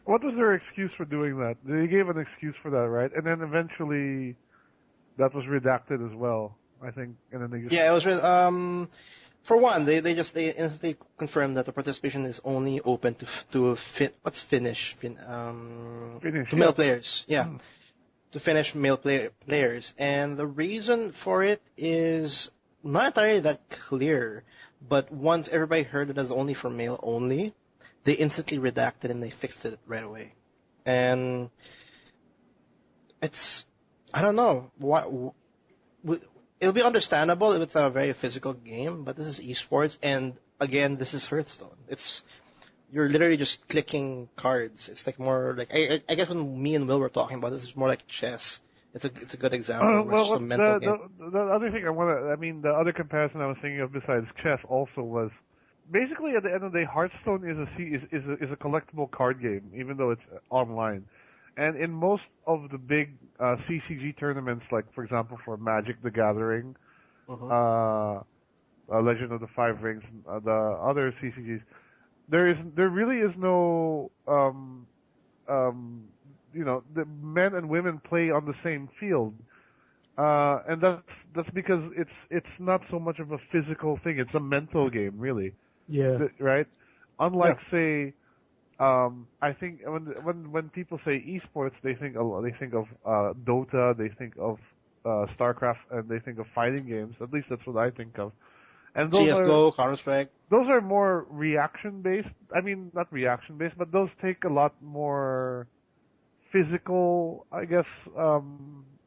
What was their excuse for doing that? They gave an excuse for that, right? And then eventually that was redacted as well, I think. And then they just... Yeah, it was for one, they instantly confirmed that the participation is only open to Finnish to male players. Yeah. To Finnish male players. And the reason for it is not entirely that clear, but once everybody heard it as only for male only, they instantly redacted and they fixed it right away. And I don't know. It'll be understandable if it's a very physical game, but this is esports, and again, this is Hearthstone. you're literally just clicking cards. It's like more like I guess when me and Will were talking about this, it's more like chess. It's a good example. Where it's just a mental game. The other thing the other comparison I was thinking of besides chess also was basically at the end of the day, Hearthstone is a collectible card game, even though it's online. And in most of the big CCG tournaments, like for example for Magic the Gathering, Legend of the Five Rings, the other CCGs, there really is no the men and women play on the same field, and that's because it's not so much of a physical thing; it's a mental game, really. Yeah. Right. Unlike say, I think when people say esports, they think of Dota, they think of StarCraft, and they think of fighting games. At least that's what I think of. And those CS:GO, Counter-Strike. Those are more reaction based. I mean, not reaction based, but those take a lot more physical, I guess.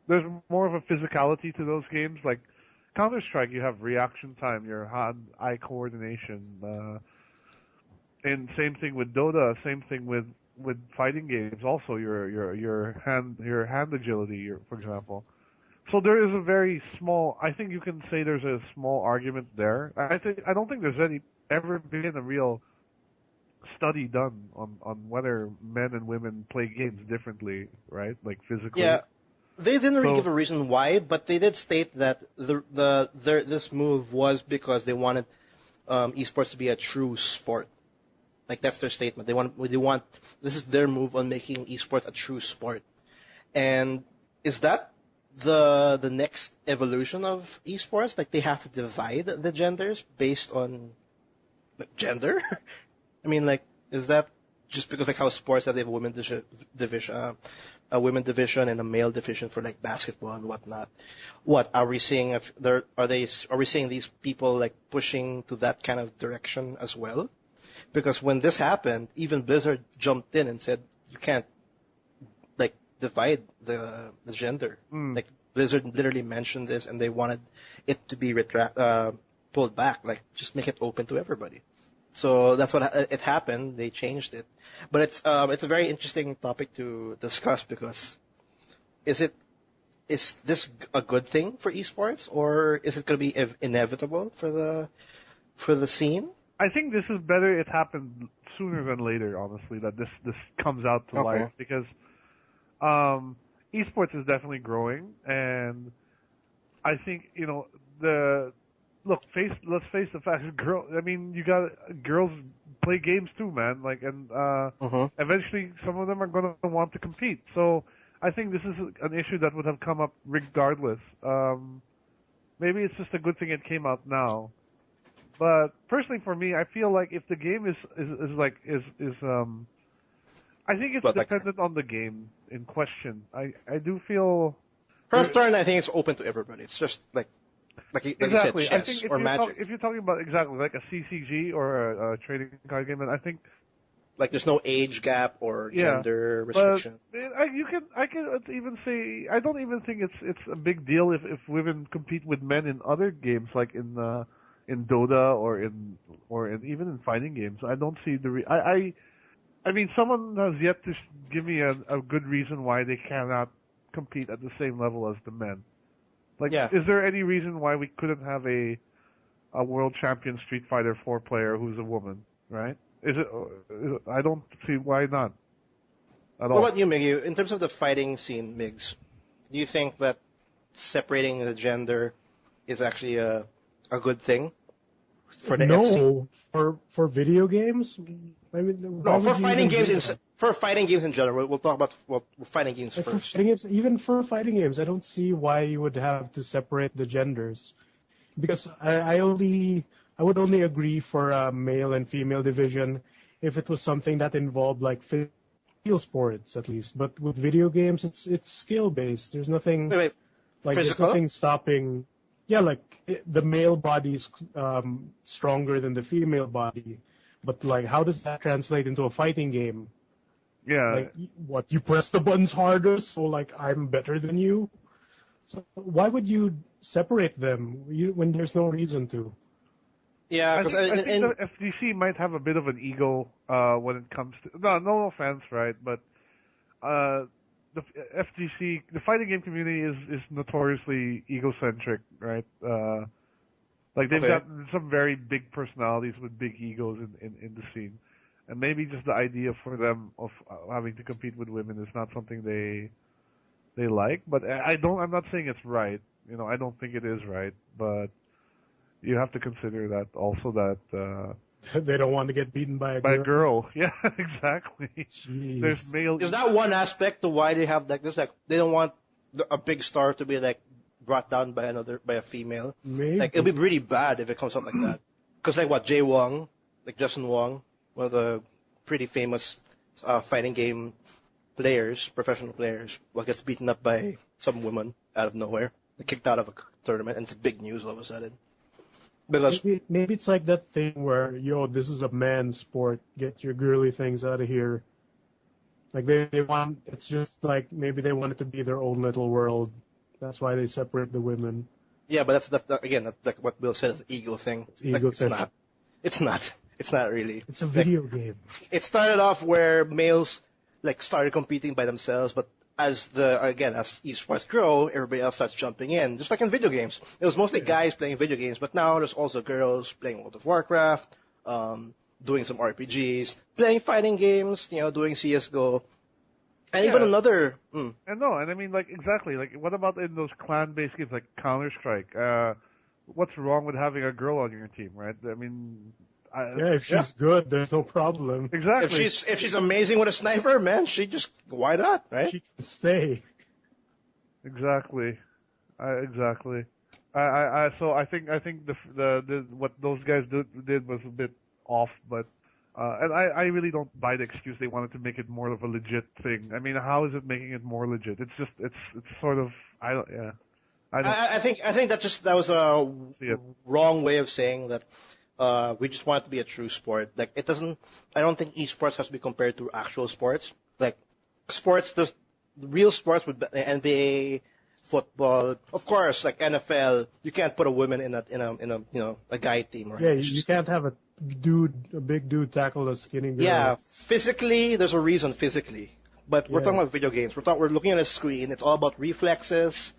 There's more of a physicality to those games. Like Counter-Strike, you have reaction time, your hand-eye coordination, and same thing with Dota. Same thing with fighting games. Also, your hand agility, for example. So there is a very small. I think you can say there's a small argument there. I don't think there's ever been a real study done on whether men and women play games differently, right? Like physically. Yeah, they didn't really give a reason why, but they did state that this move was because they wanted esports to be a true sport. Like that's their statement. They want this is their move on making esports a true sport. And is that the next evolution of esports? Like they have to divide the genders based on gender? I mean, like, is that just because like how sports have they have a women division and a male division for like basketball and whatnot? What are we seeing? Are we seeing these people like pushing to that kind of direction as well? Because when this happened, even Blizzard jumped in and said you can't like divide the gender. Like Blizzard literally mentioned this, and they wanted it to be pulled back. Like just make it open to everybody. So that's what it happened. They changed it, but it's a very interesting topic to discuss because is this a good thing for esports, or is it going to be inevitable for the scene? I think this is better. It happened sooner than later, honestly. That this comes out to life because esports is definitely growing, and I think let's face the facts. You got girls play games too, man. Like, and eventually some of them are going to want to compete. So I think this is an issue that would have come up regardless. Maybe it's just a good thing it came out now. But personally, for me, I feel like if the game is I think it's dependent on the game in question. I do feel. Hearthstone, I think it's open to everybody. It's just like exactly. You said, chess or Magic. If you're talking about exactly like a CCG or a trading card game, then I think like there's no age gap or gender restriction. But I can even say I don't even think it's a big deal if women compete with men in other games like in Dota or even in fighting games. I don't see I mean, someone has yet to give me a good reason why they cannot compete at the same level as the men. Like, is there any reason why we couldn't have a world champion Street Fighter 4 player who's a woman, right? I don't see why not. At all. What about you, Miggy? In terms of the fighting scene, Migs, do you think that separating the gender is actually a good thing for the FC? For video games. I mean, no, for fighting games in general. We'll talk about fighting games first. Even for fighting games, I don't see why you would have to separate the genders, because I would only agree for a male and female division if it was something that involved like field sports at least. But with video games, it's skill based. There's nothing like physical? There's nothing stopping. Yeah, like the male body's stronger than the female body. But, like, how does that translate into a fighting game? Yeah. Like, you press the buttons harder, so, like, I'm better than you? So why would you separate them when there's no reason to? Yeah, I because think the FGC might have a bit of an ego when it comes to no offense, right? But the FGC, the fighting game community is notoriously egocentric, right? Like they've got some very big personalities with big egos in the scene, and maybe just the idea for them of having to compete with women is not something they like. But I'm not saying it's right. I don't think it is right, but you have to consider that also that They don't want to get beaten by a by a girl. girl. Yeah, exactly. Jeez. There's male. is that one aspect to why they have like this? Like they don't want a big star to be like brought down by a female. Maybe. Like it'll be really bad if it comes up like that. Because like what Jay Wong, like Justin Wong, one of the pretty famous fighting game players, professional players, gets beaten up by some woman out of nowhere, kicked out of a tournament, and it's big news all of a sudden. Because maybe it's like that thing where, this is a man's sport. Get your girly things out of here. Like they want, it's just like maybe they want it to be their own little world. That's why they separate the women. yeah, but that's like what Bill said, is the ego thing. It's ego It's not. It's not really. It's a video game. It started off where males like started competing by themselves, but as esports grow, everybody else starts jumping in, just like in video games. It was mostly guys playing video games, but now there's also girls playing World of Warcraft, doing some RPGs, playing fighting games, doing CS:GO, and even another. And I mean, like exactly, like what about in those clan-based games like Counter-Strike? What's wrong with having a girl on your team, right? I mean. If she's good, there's no problem. Exactly. If she's amazing with a sniper, man, why not, right? She can stay. Exactly. Exactly. So I think the what those guys did was a bit off, but and I really don't buy the excuse they wanted to make it more of a legit thing. I mean, how is it making it more legit? It's just it's sort of I think that was a wrong way of saying that. We just want it to be a true sport. Like I don't think esports has to be compared to actual sports. Like there's real sports with the NBA, football, of course, like NFL. You can't put a woman in a guy team, right? Yeah, you can't have a big dude tackle a skinny girl. Yeah, physically, there's a reason physically, but we're talking about video games. We're looking at a screen. It's all about reflexes.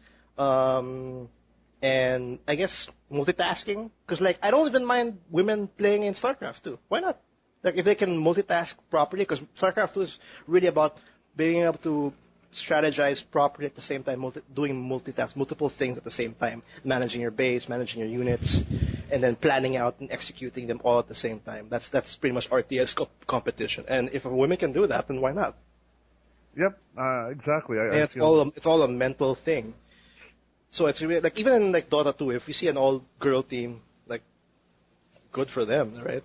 And I guess multitasking, because like I don't even mind women playing in StarCraft too. Why not? Like if they can multitask properly, because StarCraft 2 is really about being able to strategize properly at the same time, doing multiple things at the same time, managing your base, managing your units, and then planning out and executing them all at the same time. That's pretty much RTS competition. And if a woman can do that, then why not? Yep, exactly. It's all a mental thing. So it's really, like even in like Dota 2, if we see an all-girl team, like good for them, right?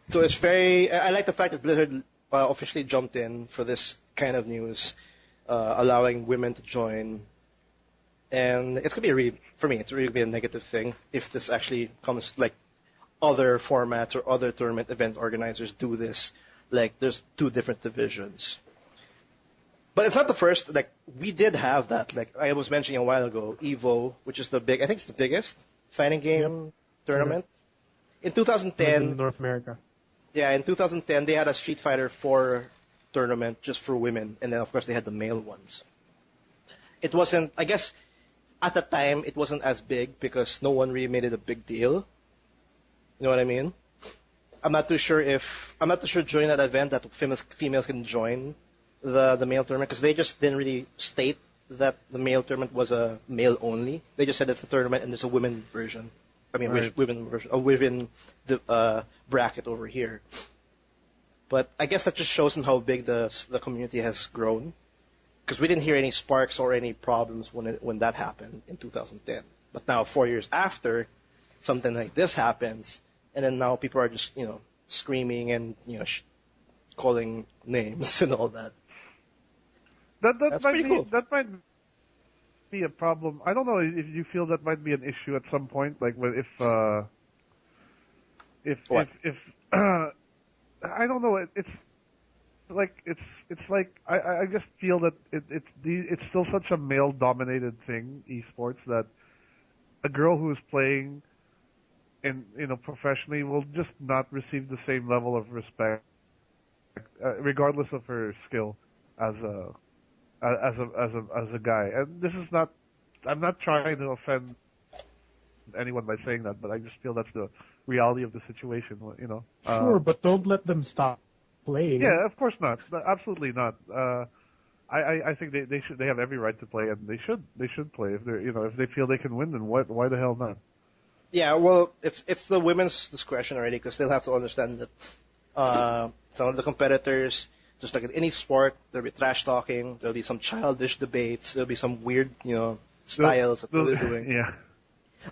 So it's I like the fact that Blizzard officially jumped in for this kind of news, allowing women to join. And it's gonna be for me, it's really gonna be a negative thing if this actually comes like other formats or other tournament event organizers do this. Like there's two different divisions. But it's not the first, like, we did have that. Like, I was mentioning a while ago, EVO, which is I think it's the biggest fighting game tournament. In 2010. In North America. Yeah, in 2010, they had a Street Fighter 4 tournament just for women. And then, of course, they had the male ones. It wasn't, I guess, at the time, it wasn't as big because no one really made it a big deal. You know what I mean? I'm not too sure during that event that females can join the male tournament, because they just didn't really state that the male tournament was a male only. They just said it's a tournament and there's a women version. I mean, women version, a women bracket over here. But I guess that just shows how big the community has grown, because we didn't hear any sparks or any problems when that happened in 2010. But now 4 years after, something like this happens, and then now people are just screaming and calling names and all that. That's pretty cool. That might be a problem. I don't know if you feel that might be an issue at some point, like if I don't know. It's like I just feel that it's still such a male-dominated thing, esports, that a girl who is playing professionally will just not receive the same level of respect, regardless of her skill as a guy. And this is not. I'm not trying to offend anyone by saying that, but I just feel that's the reality of the situation. Sure, but don't let them stop playing. Yeah, of course not. Absolutely not. I think they have every right to play, and they should play if if they feel they can win, then why the hell not? Yeah, well, it's the women's discretion already, because they'll have to understand that some of the competitors, just like in any sport, there'll be trash talking, there'll be some childish debates, there'll be some weird styles that they're doing. Yeah.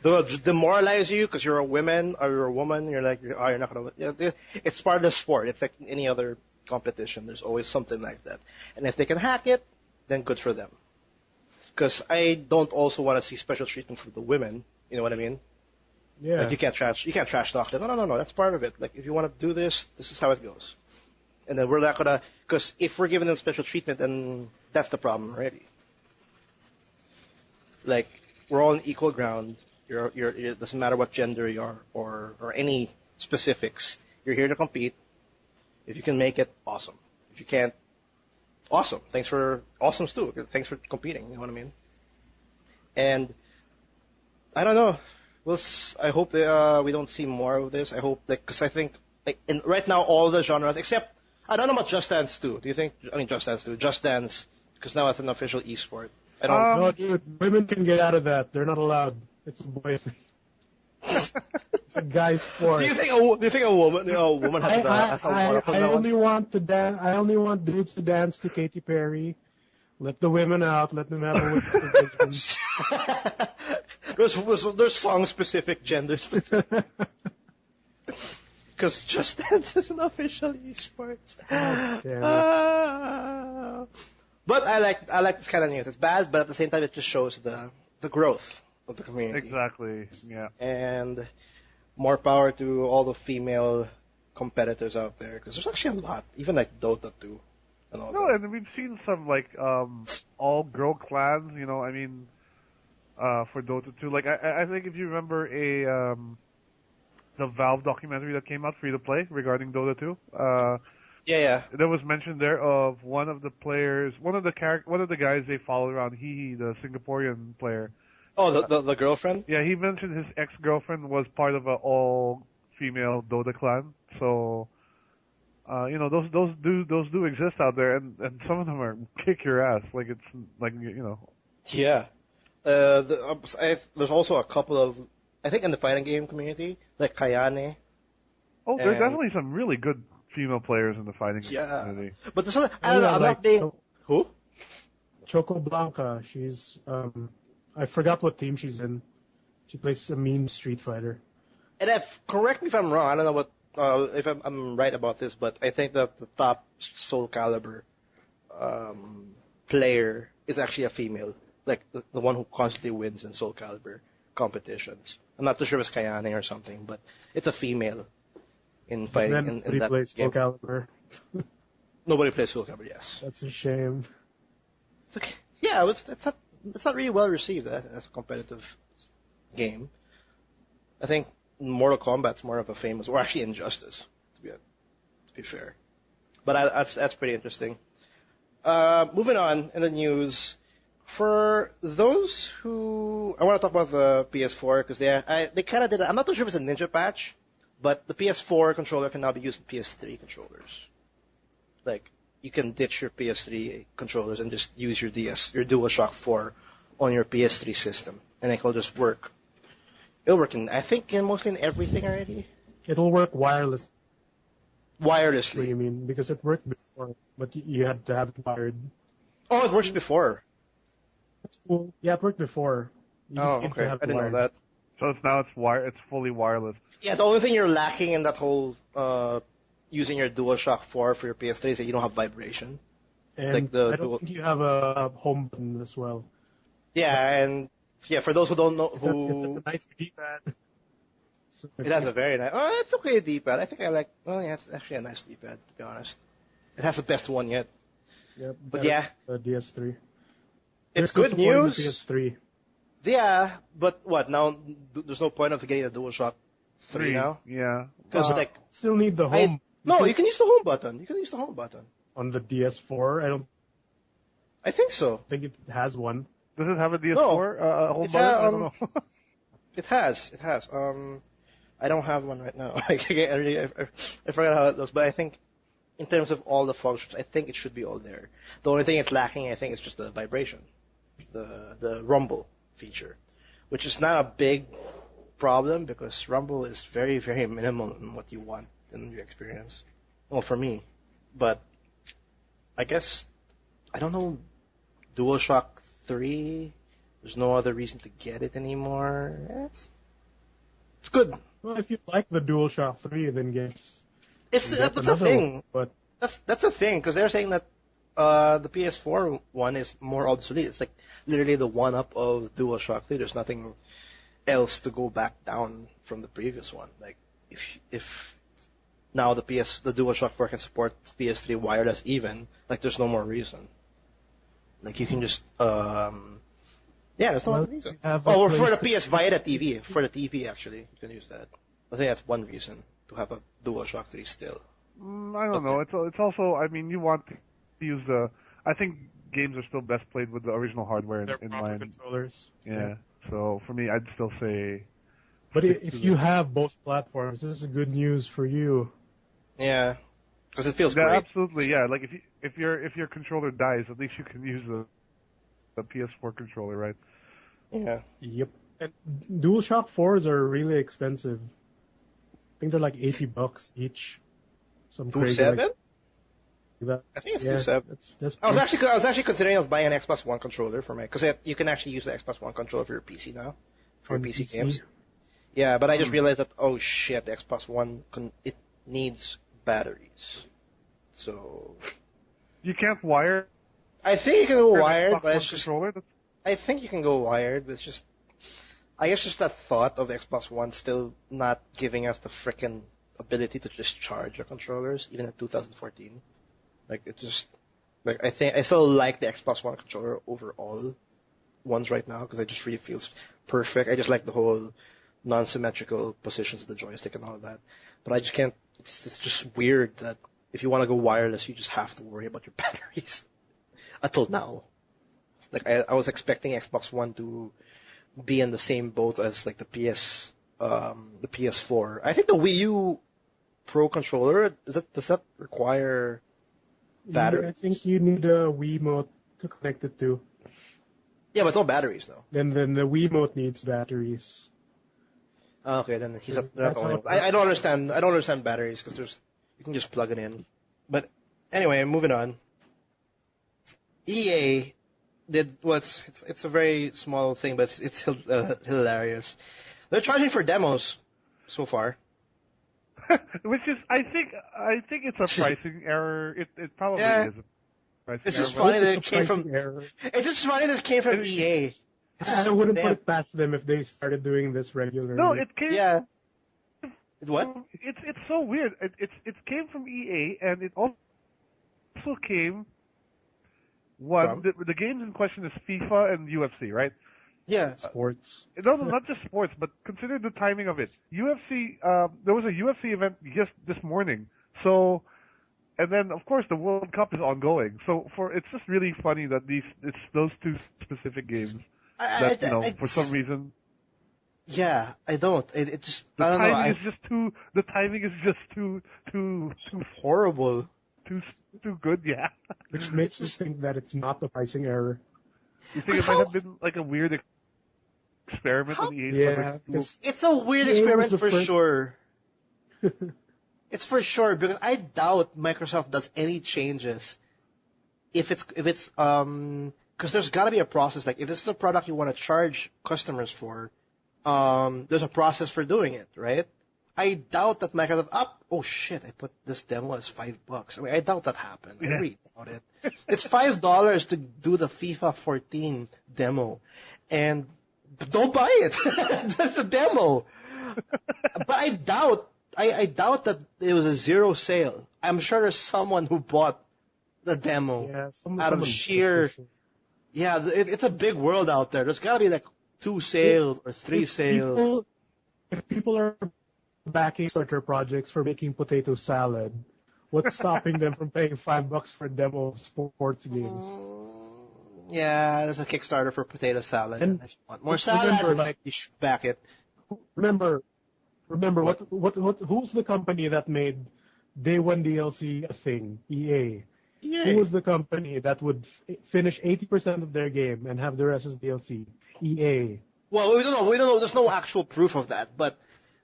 They'll demoralize you because you're a woman or you're a woman. You're like, you're not gonna. It's part of the sport. It's like any other competition. There's always something like that. And if they can hack it, then good for them. Because I don't also want to see special treatment for the women. You know what I mean? Yeah. Like you can't trash talk them. No. That's part of it. Like if you want to do this, this is how it goes. And then we're not gonna. Because if we're giving them special treatment, then that's the problem already. Like we're all on equal ground. It doesn't matter what gender you are or any specifics. You're here to compete. If you can make it, awesome. If you can't, awesome. Awesome, Stu. Thanks for competing. You know what I mean? And I don't know. I hope we don't see more of this. I hope because I think right now all the genres except I don't know about Just Dance 2. Do you think? I mean Just Dance 2, Just Dance because now it's an official esport. I don't. No, dude. Women can get out of that. They're not allowed. It's a boy thing. It's a guy sport. Do you think a woman has a wonderful I only want dudes to dance to Katy Perry. Let the women out. Let them have a women's There's song specific, gender specific. Because Just Dance is an official esport. But I like this kind of news. It's bad, but at the same time, it just shows the growth of the community. Exactly. Yeah. And more power to all the female competitors out there, because there's actually a lot, even like Dota 2 and all that. And we've seen some like all girl clans. I mean, for Dota 2. Like I think if you remember the Valve documentary that came out free to play regarding Dota 2. Yeah. There was mention there of one of the players, one of the guys they followed around, the Singaporean player. Oh, the girlfriend? Yeah, he mentioned his ex-girlfriend was part of an all-female Dota clan. So, those do exist out there, and some of them are kick your ass. Like it's like Yeah. There's also a couple of I think in the fighting game community like Kayane. Oh, there's definitely some really good female players in the fighting community. But there's other, I don't know. I'm not being who? Choco Blanca. She's I forgot what team she's in. She plays a mean Street Fighter. And correct me if I'm wrong. I don't know what if I'm right about this, but I think that the top Soul Calibur player is actually a female, like the one who constantly wins in Soul Calibur competitions. I'm not too sure if it's Kayane or something, but it's a female in fighting. In that plays game. Soul Calibur. Nobody plays Soul Calibur. Yes. That's a shame. It's okay. Yeah, it's not really well received as a competitive game. I think Mortal Kombat's more of a famous, or actually Injustice, to be fair. But that's pretty interesting. Moving on in the news, for those who I want to talk about the PS4 because they kind of did. I'm not too sure if it's a ninja patch, but the PS4 controller can now be used in PS3 controllers. Like you can ditch your PS3 controllers and just use your DualShock 4 on your PS3 system, and it'll just work. It'll work mostly in everything already. It'll work wirelessly. Wirelessly, you mean? Because it worked before, but you had to have it wired. Oh, it works before. That's cool. Yeah, it worked before. Okay. I didn't know that. So it's fully wireless. Yeah, the only thing you're lacking in that whole using your DualShock 4 for your PS3 is that you don't have vibration. And I don't think you have a home button as well. Yeah, and for those who don't know, it's a nice D-pad. It has a very nice. Oh, it's okay, D-pad. I think I like. Oh, yeah, it's actually a nice D-pad to be honest. It has the best one yet. Yep. But yeah, the DS3. It's good news. PS3. Yeah, but what now? There's no point of getting a DualShock 3 now. Yeah. Because still need the home. No, you can use the home button. You can use the home button. On the DS4, I think so. think it has one. Does it have a DS4 home button? I don't know. It has. I don't have one right now. I forgot how it looks, but I think in terms of all the functions, I think it should be all there. The only thing it's lacking, I think, is just the vibration, the rumble feature, which is not a big problem because rumble is very, very minimal in what you want in your experience. Well, for me, but I guess I don't know. DualShock 3. There's no other reason to get it anymore. It's good. Well, if you like the DualShock 3, then get. That's the thing. But that's the thing because they're saying that the PS4 one is more obsolete. It's like literally the one-up of DualShock 3. There's nothing else to go back down from the previous one. Like if now the DualShock 4 can support PS3 wireless even, like there's no more reason. Like you can just there's no other reason. Or for the PS Vita TV, for the TV actually, you can use that. I think that's one reason to have a DualShock 3 still. I don't know. It's also, I mean, you want to use I think games are still best played with the original hardware in mind. Controllers. Yeah. So for me, I'd still say. But if you have both platforms, this is good news for you. Yeah, because it feels great. Absolutely, yeah. Like if your controller dies, at least you can use the PS4 controller, right? Yeah. Yep. And DualShock 4s are really expensive. I think they're like $80 each. Some crazy $2.7? like that. I think it's $2.7. That's I was actually considering buying an Xbox One controller for because you can actually use the Xbox One controller for your PC now, for your PC games. Yeah, but I just realized that the Xbox One it needs batteries, so you can't wire. I think you can go wired, but it's just. Controller? I think you can go wired, but it's just. I guess just that thought of the Xbox One still not giving us the frickin' ability to just charge our controllers, even in 2014. Like it just, like I think I still like the Xbox One controller over all ones right now because it just really feels perfect. I just like the whole non-symmetrical positions of the joystick and all of that. But I just can't. It's just weird that if you want to go wireless, you just have to worry about your batteries. Until now, like I was expecting Xbox One to be in the same boat as like the PS4. I think the Wii U Pro controller does that require batteries? Yeah, I think you need a Wiimote to connect it to. Yeah, but no batteries though. Then the Wiimote needs batteries. Okay, then he's not going. I don't understand. I don't understand batteries because you can just plug it in. But anyway, moving on. EA did it's a very small thing, but it's hilarious. They're charging for demos so far. Which is, I think it's a pricing error. It probably is. It's just funny that it came from. It's just funny that it came from EA. I wouldn't put it past them if they started doing this regularly. No, it came. Yeah. What? It's so weird. It came from EA, and it also came. The games in question is FIFA and UFC, right? Yeah. Sports. No, not just sports, but consider the timing of it. UFC. There was a UFC event just this morning. So, and then of course the World Cup is ongoing. So it's just really funny that it's those two specific games that for some reason. Yeah, I don't. It just the I don't timing know. is just too. The timing is just too horrible. Too good, yeah. Which makes us think that it's not the pricing error. You think it might have been like a weird experiment on the Yeah, it's a weird experiment for sure. It's for sure because I doubt Microsoft does any changes if it's because there's got to be a process. Like if this is a product you want to charge customers for, there's a process for doing it, right? I doubt that Microsoft oh shit, I put this demo as $5. I mean, I doubt that happened. I really doubt it. It's $5 to do the FIFA 14 demo. And don't buy it. That's a demo. But I doubt that it was a zero sale. I'm sure there's someone who bought the demo out of sheer. Yeah, it's a big world out there. There's got to be like 2 sales or 3 sales. If people are backing Kickstarter projects for making potato salad. What's stopping them from paying $5 for a demo of sports games? Yeah, there's a Kickstarter for potato salad. And if you want more salad, remember, like, you should back it. remember What? who's the company that made Day One DLC a thing? EA. Yeah. Who was the company that would finish 80% of their game and have the rest as DLC? EA. Well, we don't know. We don't know. There's no actual proof of that, but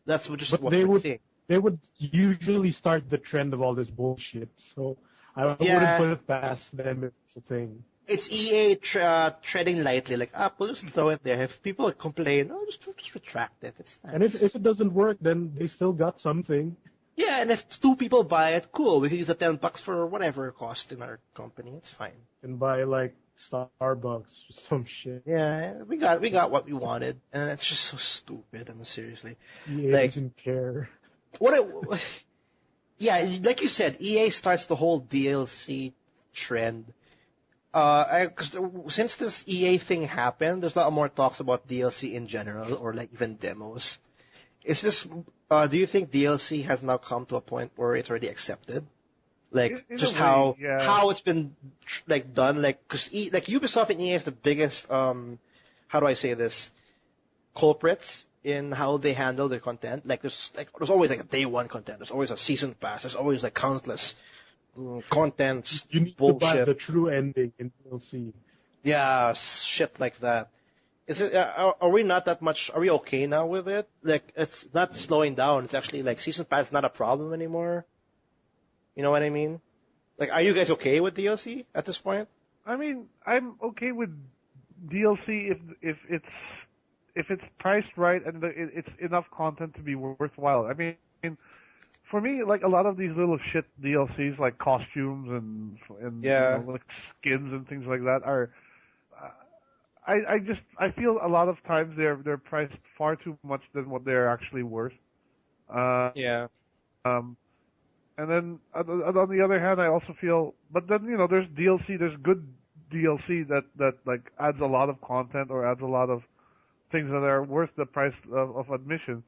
that's just what we think. They would usually start the trend of all this bullshit. So I wouldn't put it past them if it's a thing. It's EA treading lightly, like, we'll just throw it there. If people complain, just retract it. It's nice. And if it doesn't work, then they still got something. Yeah, and if 2 people buy it, cool. We can use the $10 for whatever it cost in our company. It's fine. And buy like Starbucks or some shit. Yeah, we got what we wanted, and it's just so stupid. I mean, seriously. EA doesn't care. Yeah, like you said, EA starts the whole DLC trend. Cause since this EA thing happened, there's a lot more talks about DLC in general, or like even demos. Is this? Do you think DLC has now come to a point where it's already accepted? Like just how it's been like done, like because like Ubisoft and EA is the biggest how do I say this, culprits in how they handle their content. Like there's always like a day one content. There's always a season pass. There's always like countless contents. You need bullshit. to buy the true ending in DLC. Yeah, shit like that. Is it? Are we not that much? Are we okay now with it? Like it's not slowing down. It's actually like season pass is not a problem anymore. You know what I mean? Like, are you guys okay with DLC at this point? I mean, I'm okay with DLC if it's priced right and it's enough content to be worthwhile. I mean, for me, like a lot of these little shit DLCs, like costumes and yeah. You know, like skins and things like that, are. I feel a lot of times they're priced far too much than what they're actually worth. Yeah. And then on the other hand, I also feel, but then there's DLC, there's good DLC that like adds a lot of content or adds a lot of things that are worth the price of admission.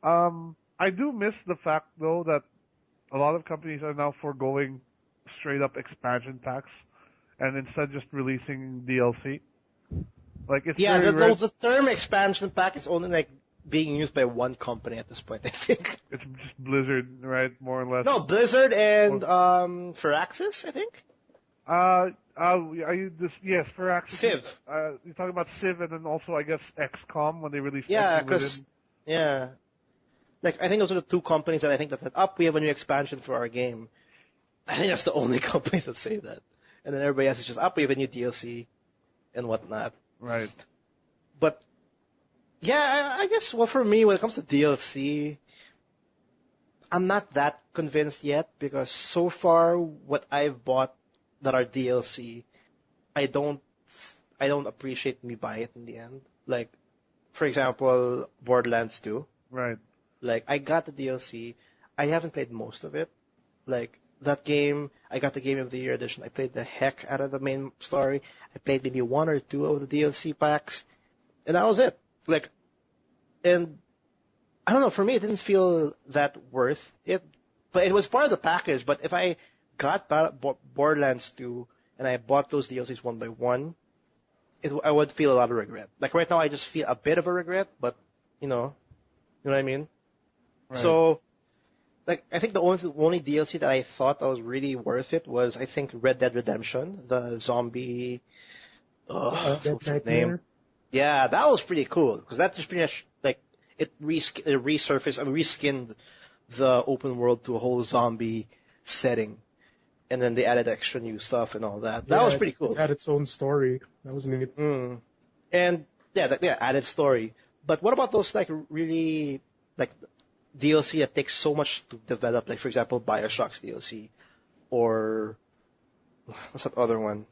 I do miss the fact though that a lot of companies are now foregoing straight up expansion packs and instead just releasing DLC. Like it's the term expansion pack is only like being used by one company at this point, I think. It's just Blizzard, right? More or less. No, Blizzard and Firaxis, I think. Are you this? Yes, Firaxis. Civ. You're talking about Civ, and then also I guess XCOM when they released. Yeah, because like I think those are the 2 companies that I think that said, we have a new expansion for our game. I think that's the only companies that say that, and then everybody else is just, we have a new DLC and whatnot. Right. But yeah, I guess, well, for me, when it comes to DLC, I'm not that convinced yet because so far what I've bought that are DLC, I don't appreciate me buy it in the end. Like, for example, Borderlands 2. Right. Like, I got the DLC. I haven't played most of it. Like, that game, I got the Game of the Year edition. I played the heck out of the main story. I played maybe 1 or 2 of the DLC packs. And that was it. Like, and I don't know, for me it didn't feel that worth it, but it was part of the package. But if I got Borderlands 2 and I bought those DLCs one by one, I would feel a lot of regret. Like right now I just feel a bit of a regret, but you know what I mean? Right. So, like, I think the only DLC that I thought that was really worth it was, I think, Red Dead Redemption, the zombie, what's the name? Yeah, that was pretty cool because that just pretty much like it resurfaced and reskinned the open world to a whole zombie setting, and then they added extra new stuff and all that. That was pretty cool. It had its own story. That was neat. And added story. But what about those like really like DLC that takes so much to develop? Like for example, BioShock's DLC, or what's that other one?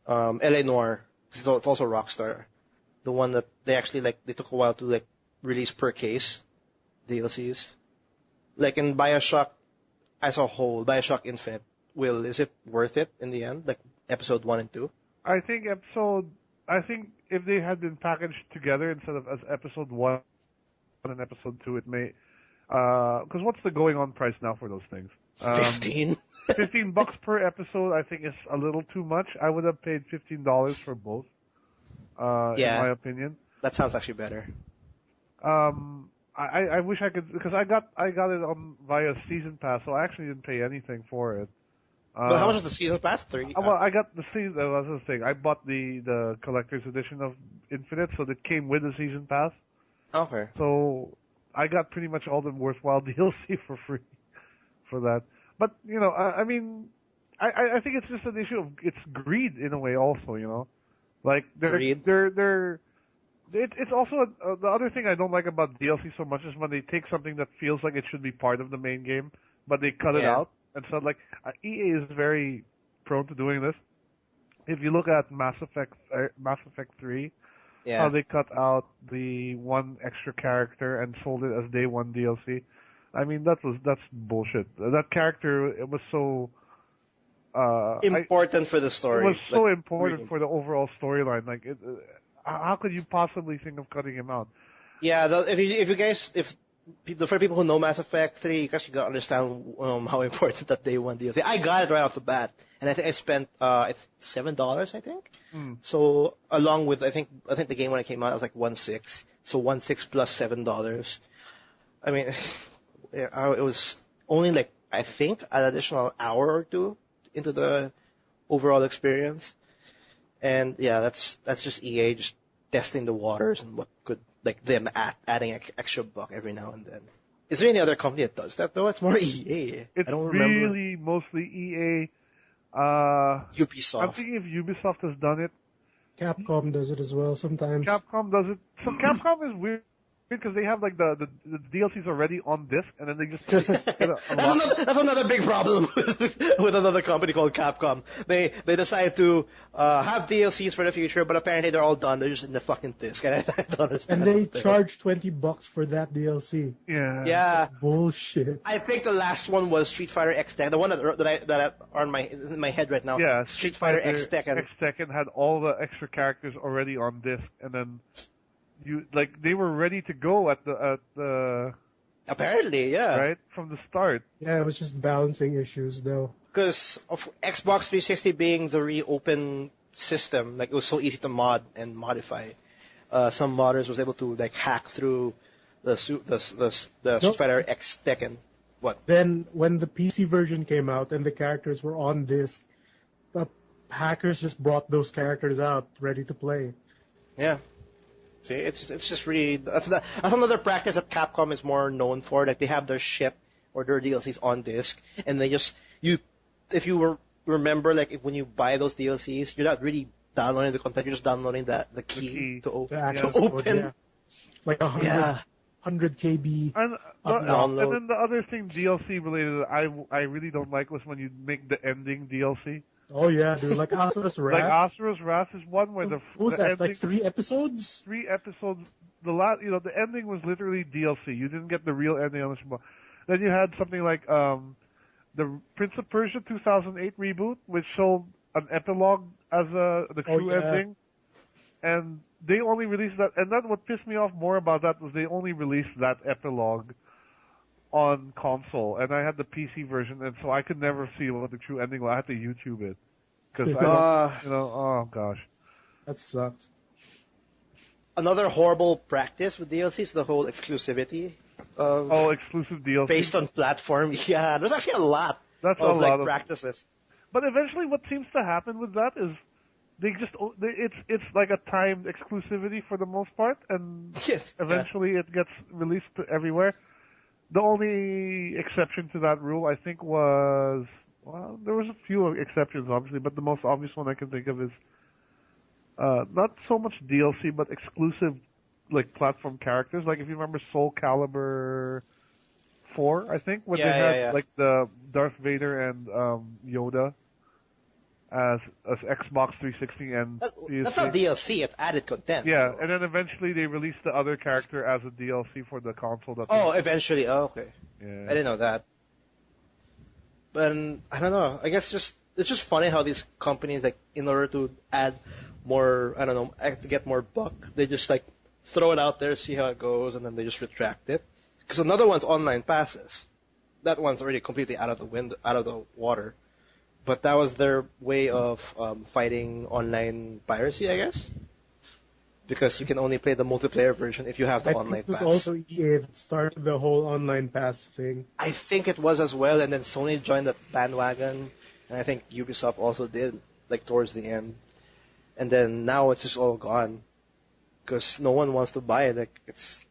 LA Noire. It's also Rockstar. The one that they actually they took a while to release per case DLCs. Like in BioShock as a whole, BioShock Infinite, is it worth it in the end? Like episode 1 and 2? I think if they had been packaged together instead of as episode 1 and episode 2, Because what's the going on price now for those things? 15. $15 per episode, I think, is a little too much. I would have paid $15 for both. In my opinion. That sounds actually better. I wish I could, because I got it on via season pass, so I actually didn't pay anything for it. But how much was the season pass? 30. Well, I got the season. That was the thing. I bought the collector's edition of Infinite, so that came with the season pass. Okay. So I got pretty much all the worthwhile DLC for free for that. But you know, I mean, I think it's just an issue of it's greed in a way, also. You know, like it's also the other thing I don't like about DLC so much is when they take something that feels like it should be part of the main game, but they cut it out. And so, like, EA is very prone to doing this. If you look at Mass Effect 3, how they cut out the one extra character and sold it as day one DLC. I mean, that's bullshit. That character, it was so important for the story. It was so important for the overall storyline. Like, how could you possibly think of cutting him out? Yeah, for people who know Mass Effect 3, you guys gotta understand how important that day one DLC. I got it right off the bat, and I think I spent $7, I think. So along with I think the game when it came out was like 1.6, so 1.6 plus $7. I mean, it was only like I think an additional hour or two into the overall experience, and yeah, that's just EA just testing the waters and what could. Like them adding an extra buck every now and then. Is there any other company that does that though? It's more EA. It's I don't remember. Really mostly EA. Ubisoft. I'm thinking if Ubisoft has done it. Capcom does it as well sometimes. Capcom does it. So Capcom is weird because they have like the DLCs already on disc, and then they just that's another big problem with another company called Capcom. They decide to have DLCs for the future, but apparently they're all done. They're just in the fucking disc, and I don't understand. And they charge $20 for that DLC. Yeah. Yeah. That's bullshit. I think the last one was Street Fighter X Tekken, the one that are in my head right now. Yeah. Street Fighter X Tekken. X Tekken had all the extra characters already on disc, and then. They were ready to go at the apparently, yeah, right from the start. Yeah, it was just balancing issues though. Because of Xbox 360 being the really open system, like it was so easy to mod and modify. Some modders was able to like hack through the Street Fighter X Tekken. What? Then when the PC version came out and the characters were on disc, the hackers just brought those characters out ready to play. Yeah. See, it's just really that's another practice that Capcom is more known for. Like they have their shit or their DLCs on disc, and they just if you remember like when you buy those DLCs, you're not really downloading the content. You're just downloading the key to open. Yeah. Like 100 KB. And then the other thing DLC related I really don't like was when you make the ending DLC. Oh yeah, dude, like Asura's Wrath. Like Asura's Wrath is one where the that? Ending, like 3 episodes? 3 episodes. The ending was literally DLC. You didn't get the real ending on the show. Then you had something like the Prince of Persia 2008 reboot, which showed an epilogue as the true ending, and they only released that. And then what pissed me off more about that was they only released that epilogue on console, and I had the PC version, and so I could never see what the true ending was. I had to YouTube it because oh gosh, that sucks. Another horrible practice with DLC is the whole exclusivity. Exclusive DLC based on platform. Yeah, there's actually a lot. That's of a lot of practices. But eventually, what seems to happen with that is it's like a timed exclusivity for the most part, and eventually it gets released to everywhere. The only exception to that rule, I think, was there was a few exceptions, obviously, but the most obvious one I can think of is not so much DLC, but exclusive like platform characters. Like if you remember Soul Calibur 4, I think, when they had like the Darth Vader and Yoda as Xbox 360 and PS3. That's not DLC, it's added content. Yeah, and then eventually they released the other character as a DLC for the console. Eventually. Oh, okay. Yeah. I didn't know that. But I don't know. I guess it's just funny how these companies, like, in order to add more, to get more buck, they just like throw it out there, see how it goes, and then they just retract it. Because another one's online passes. That one's already completely out of the water. But that was their way of fighting online piracy, I guess. Because you can only play the multiplayer version if you have the online pass. I think it was also EA that started the whole online pass thing. I think it was as well, and then Sony joined the bandwagon, and I think Ubisoft also did, like towards the end. And then now it's just all gone. Because no one wants to buy it. Like, it's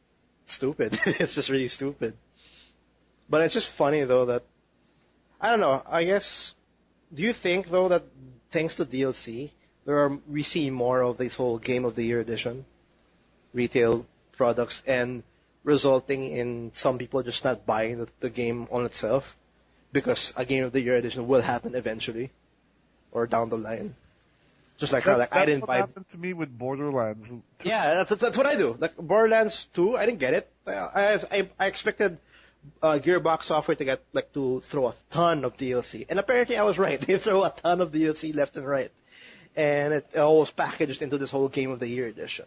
stupid. It's just really stupid. But it's just funny, though, that... I don't know, I guess... Do you think, though, that thanks to DLC... we see more of this whole Game of the Year edition, retail products, and resulting in some people just not buying the game on itself, because a Game of the Year edition will happen eventually, or down the line. Just like how, like, I didn't buy. That's what happened to me with Borderlands. Yeah, that's what I do. Like Borderlands 2, I didn't get it. I expected Gearbox Software to throw a ton of DLC, and apparently I was right. They throw a ton of DLC left and right. And it all was packaged into this whole Game of the Year edition.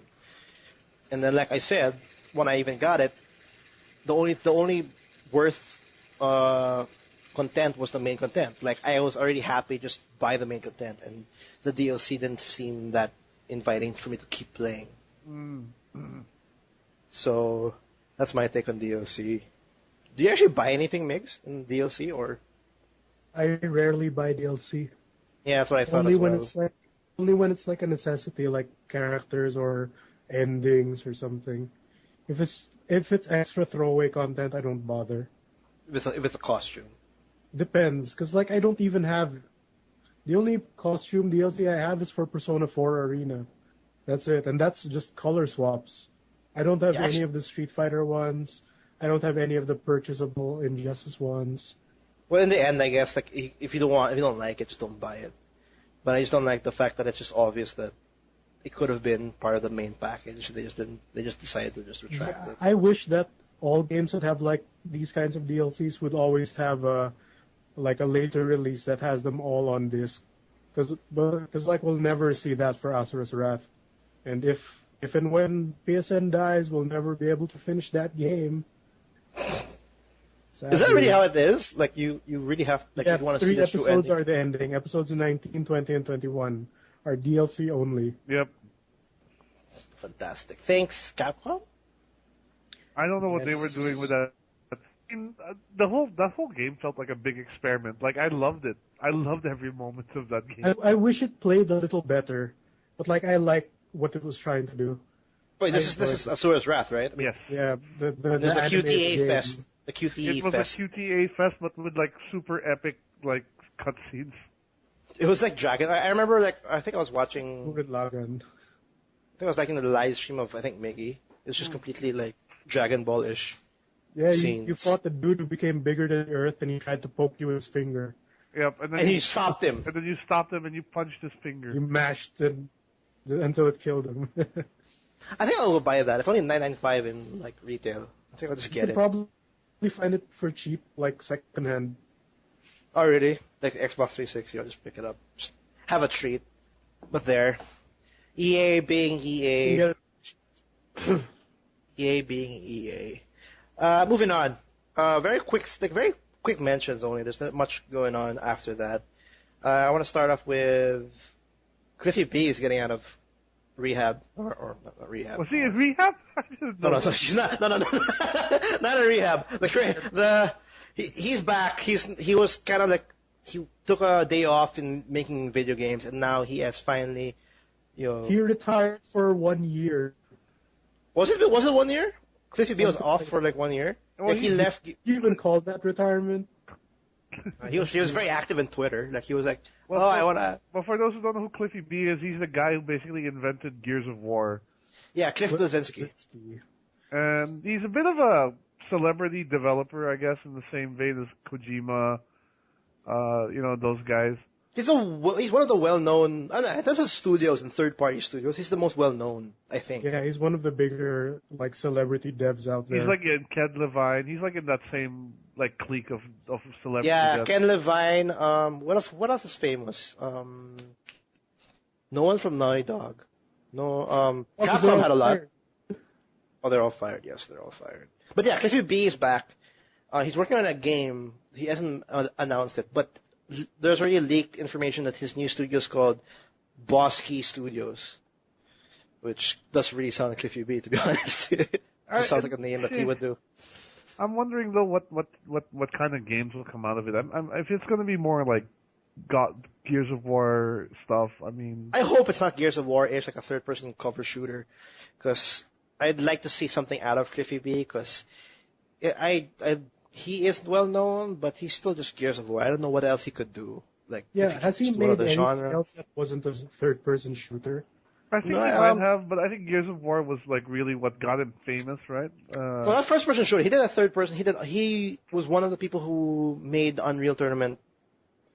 And then, like I said, when I even got it, the only worth content was the main content. Like, I was already happy just buy the main content, and the DLC didn't seem that inviting for me to keep playing. Mm-hmm. So that's my take on DLC. Do you actually buy anything, Migs, in DLC, or? I rarely buy DLC. Yeah, that's what I thought as well. Only when it's like a necessity, like characters or endings or something. If it's extra throwaway content, I don't bother. If it's a costume. Depends, because like I don't even have... The only costume DLC I have is for Persona 4 Arena. That's it, and that's just color swaps. I don't have any of the Street Fighter ones. I don't have any of the purchasable Injustice ones. Well, in the end, I guess, like, if you don't like it, just don't buy it. But I just don't like the fact that it's just obvious that it could have been part of the main package. They just decided to just retract it. I wish that all games that have like these kinds of DLCs would always have a later release that has them all on disc. Because like we'll never see that for Asura's Wrath. And if and when PSN dies, we'll never be able to finish that game. Sadly. Is that really how it is? Like, you really have, like, you want to see the true ending? 3 episodes are the ending. Episodes 19, 20, and 21 are DLC only. Yep. Fantastic. Thanks, Capcom? I don't know what they were doing with that. That whole game felt like a big experiment. Like, I loved it. I loved every moment of that game. I wish it played a little better. But, like, I like what it was trying to do. Wait, this is Asura's Wrath, right? I mean, yes. Yeah. There's a QTA fest. The QTE It was fest. a QTA fest, but with like super epic like cutscenes. It was like Dragon. I remember, like, I think I was watching. Lagan. I think I was like in the live stream of, I think, Miggy. It was just completely like Dragon Ball-ish. Yeah, scenes. You fought the dude who became bigger than the Earth, and he tried to poke you with his finger. Yep, and you stopped him. And then you stopped him and you punched his finger. You mashed it until it killed him. I think I'll go buy that. It's only $9.95 in like retail. I think I'll just get it. Probably find it for cheap, like secondhand. Oh, really? Like Xbox 360, I'll just pick it up. Just have a treat. But there. EA being EA. EA being EA. Moving on. Very quick mentions only. There's not much going on after that. I want to start off with Cliffy B is getting out of rehab, or not rehab. Was he in rehab? No, she's not. No, not in rehab. He's back. He was kind of like, he took a day off in making video games, and now he has finally, He retired for 1 year. Was it 1 year? Cliffy B was off for like 1 year. Well, he left. You even call that retirement? He was very active on Twitter. Like, he was like, I wanna. But for those who don't know who Cliffy B is, he's the guy who basically invented Gears of War. Yeah, Cliff Bleszinski. And he's a bit of a celebrity developer, I guess, in the same vein as Kojima, those guys. He's one of the well-known, in terms of studios and third-party studios, he's the most well-known, I think. Yeah, he's one of the bigger, like, celebrity devs out there. He's like in Ken Levine. He's like in that same, like, clique of celebrity Yeah, devs. Ken Levine. What else is famous? No one from Naughty Dog. No, Capcom had a lot. Oh, they're all fired. Yes, they're all fired. But yeah, Cliffy B is back. He's working on a game. He hasn't announced it, but there's already leaked information that his new studio is called Boss Key Studios, which does really sound like Cliffy B, to be honest. It just sounds like a name that he would do. I'm wondering though what kind of games will come out of it. If it's going to be more like Gears of War stuff, I mean, I hope it's not Gears of War. It's like a third-person cover shooter, because I'd like to see something out of Cliffy B. Because he is well known, but he's still just Gears of War. I don't know what else he could do. Like, has he made anything else that wasn't a third-person shooter? I think he might have, but I think Gears of War was like really what got him famous, right? Well, not first-person shooter. He did a third-person. He was one of the people who made the Unreal Tournament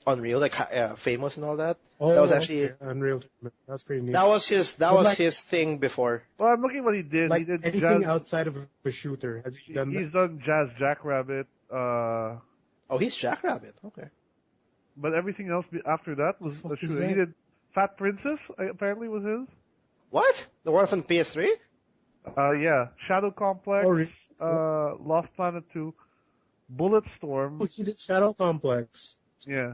like famous and all that. Oh, that was actually Unreal Tournament. That's pretty neat. That was his thing before. Well, I'm looking at what he did. Like he did anything outside of a shooter. Has he done that? He's done Jazz Jackrabbit. Oh, he's Jackrabbit. Okay. But everything else after that was a shooter. He did Fat Princess. Apparently was his. What? The one from PS3? Yeah. Shadow Complex. Lost Planet 2. Bulletstorm. Oh, he did Shadow Complex. Yeah.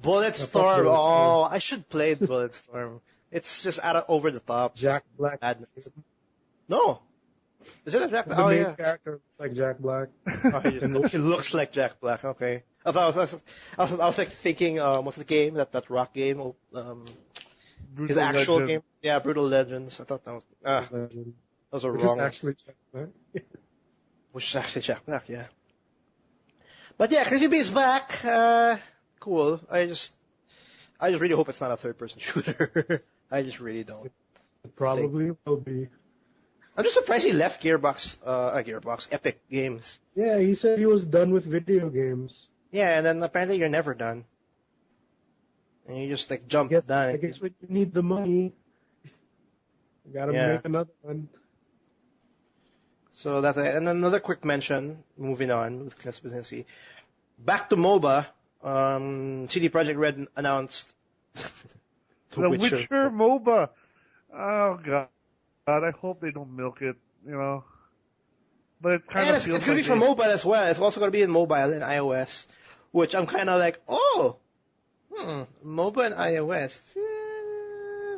Bulletstorm. Oh, I should play Bulletstorm. It's just over the top. Jack Black. No. Is it a Jack Black? The main character looks like Jack Black. He looks like Jack Black. Okay. I was like thinking, what's the game? That rock game? His actual game? Yeah, Brutal Legends. I thought that was wrong. Actually Jack Black. Which is actually Jack Black, yeah. But yeah, Cliffy B is back. Cool. I just really hope it's not a third-person shooter. I just really don't. It probably will be. I'm just surprised he left Gearbox, Epic Games. Yeah, he said he was done with video games. Yeah, and then apparently you're never done. And you just like jump down. I guess when you need the money, you gotta make another one. So that's it. And another quick mention, moving on with consistency. Back to MOBA, CD Projekt Red announced The Witcher MOBA. Oh god, I hope they don't milk it, you know. But it kind of feels it's going to be for mobile as well. It's also going to be in mobile and iOS, which I'm kind of like, mobile and iOS.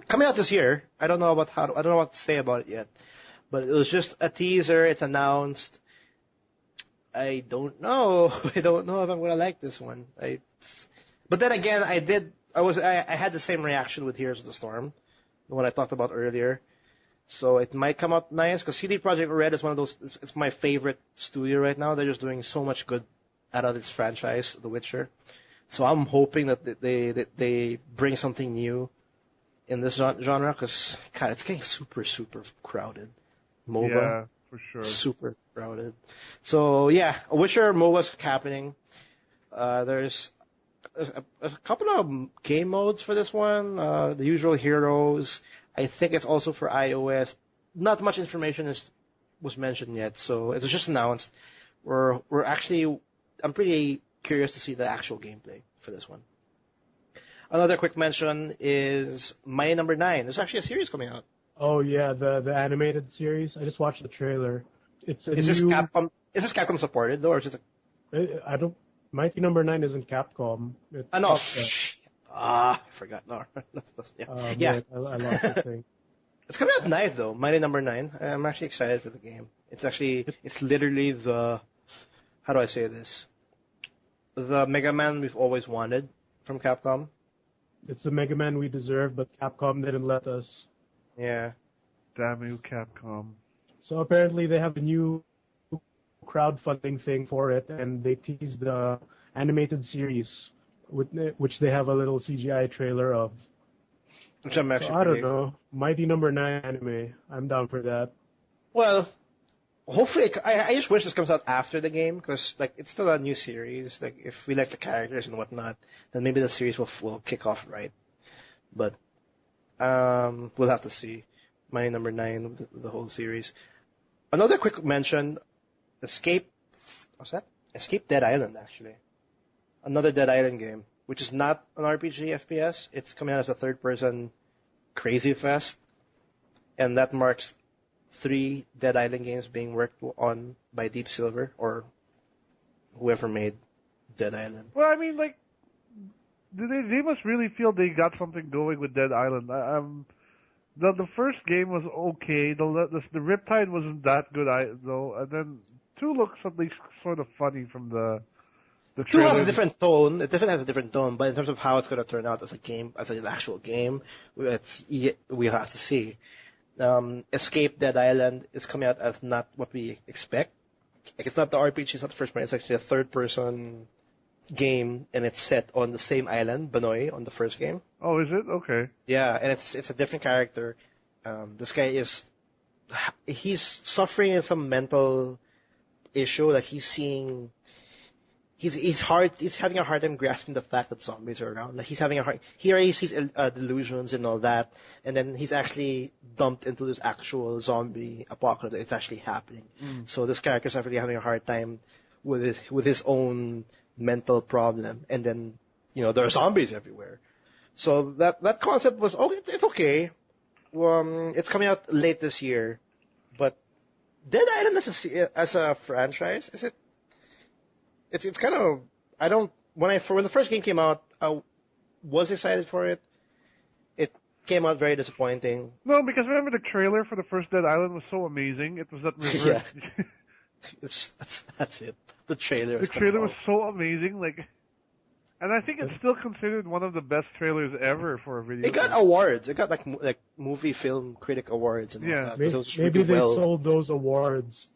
Coming out this year. I don't know what to say about it yet. But it was just a teaser. It's announced. I don't know. I don't know if I'm going to like this one. But then again, I had the same reaction with Heroes of the Storm, the one I talked about earlier. So it might come out nice, because CD Projekt Red is one of those, it's my favorite studio right now. They're just doing so much good out of this franchise, The Witcher. So I'm hoping that they bring something new in this genre, because, God, it's getting super, super crowded. MOBA. Yeah, for sure. Super crowded. So, yeah, Witcher MOBA's happening. There's a couple of game modes for this one. The usual heroes. I think it's also for iOS. Not much information was mentioned yet, so it was just announced. I'm pretty curious to see the actual gameplay for this one. Another quick mention is Mighty Number 9. There's actually a series coming out. Oh yeah, the animated series. I just watched the trailer. Is this Capcom supported though, or is it? Mighty Number 9 isn't Capcom. No. I forgot. No. Yeah. I lost the thing. It's coming out nice though. Mighty Number 9. I'm actually excited for the game. It's literally how do I say this? The Mega Man we've always wanted from Capcom. It's the Mega Man we deserve, but Capcom didn't let us. Yeah. Damn you, Capcom. So apparently they have a new crowdfunding thing for it, and they teased the animated series, which they have a little CGI trailer of. Which I'm actually. I don't know. Mighty Number 9 anime. I'm down for that. Well, hopefully, I just wish this comes out after the game, because like it's still a new series. Like if we like the characters and whatnot, then maybe the series will kick off right. But we'll have to see. Mighty Number 9, the whole series. Another quick mention: Escape Dead Island, actually. Another Dead Island game, which is not an RPG FPS. It's coming out as a third-person Crazy Fest, and that marks 3 Dead Island games being worked on by Deep Silver or whoever made Dead Island. Well, I mean, like, they must really feel they got something going with Dead Island. The first game was okay. The Riptide wasn't that good though, and then 2 looks at least sort of funny from the 2 trailer. has a different tone. It definitely has a different tone, but in terms of how it's going to turn out as a game, as an actual game, we'll have to see. Escape Dead Island is coming out as not what we expect. Like, it's not the RPG, it's not the first person, it's actually a third-person game, and it's set on the same island, Banoi, on the first game. Oh, is it? Okay. Yeah, and it's a different character. This guy he's suffering in some mental issue, like he's having a hard time grasping the fact that zombies are around. Like he already sees delusions and all that, and then he's actually dumped into this actual zombie apocalypse. It's actually happening. So this character's actually having a hard time with his own mental problem, and then there are zombies everywhere. So that concept was okay. It's okay. It's coming out late this year, but Dead Island as a franchise, is it? It's kind of when the first game came out, I was excited for it. It came out very disappointing. No, because remember the trailer for the first Dead Island was so amazing. It was that reverse. Yeah. That's it. The trailer. The trailer was so amazing, like, and I think it's still considered one of the best trailers ever for a video. It got awards. It got like movie film critic awards and all that. Maybe they sold those awards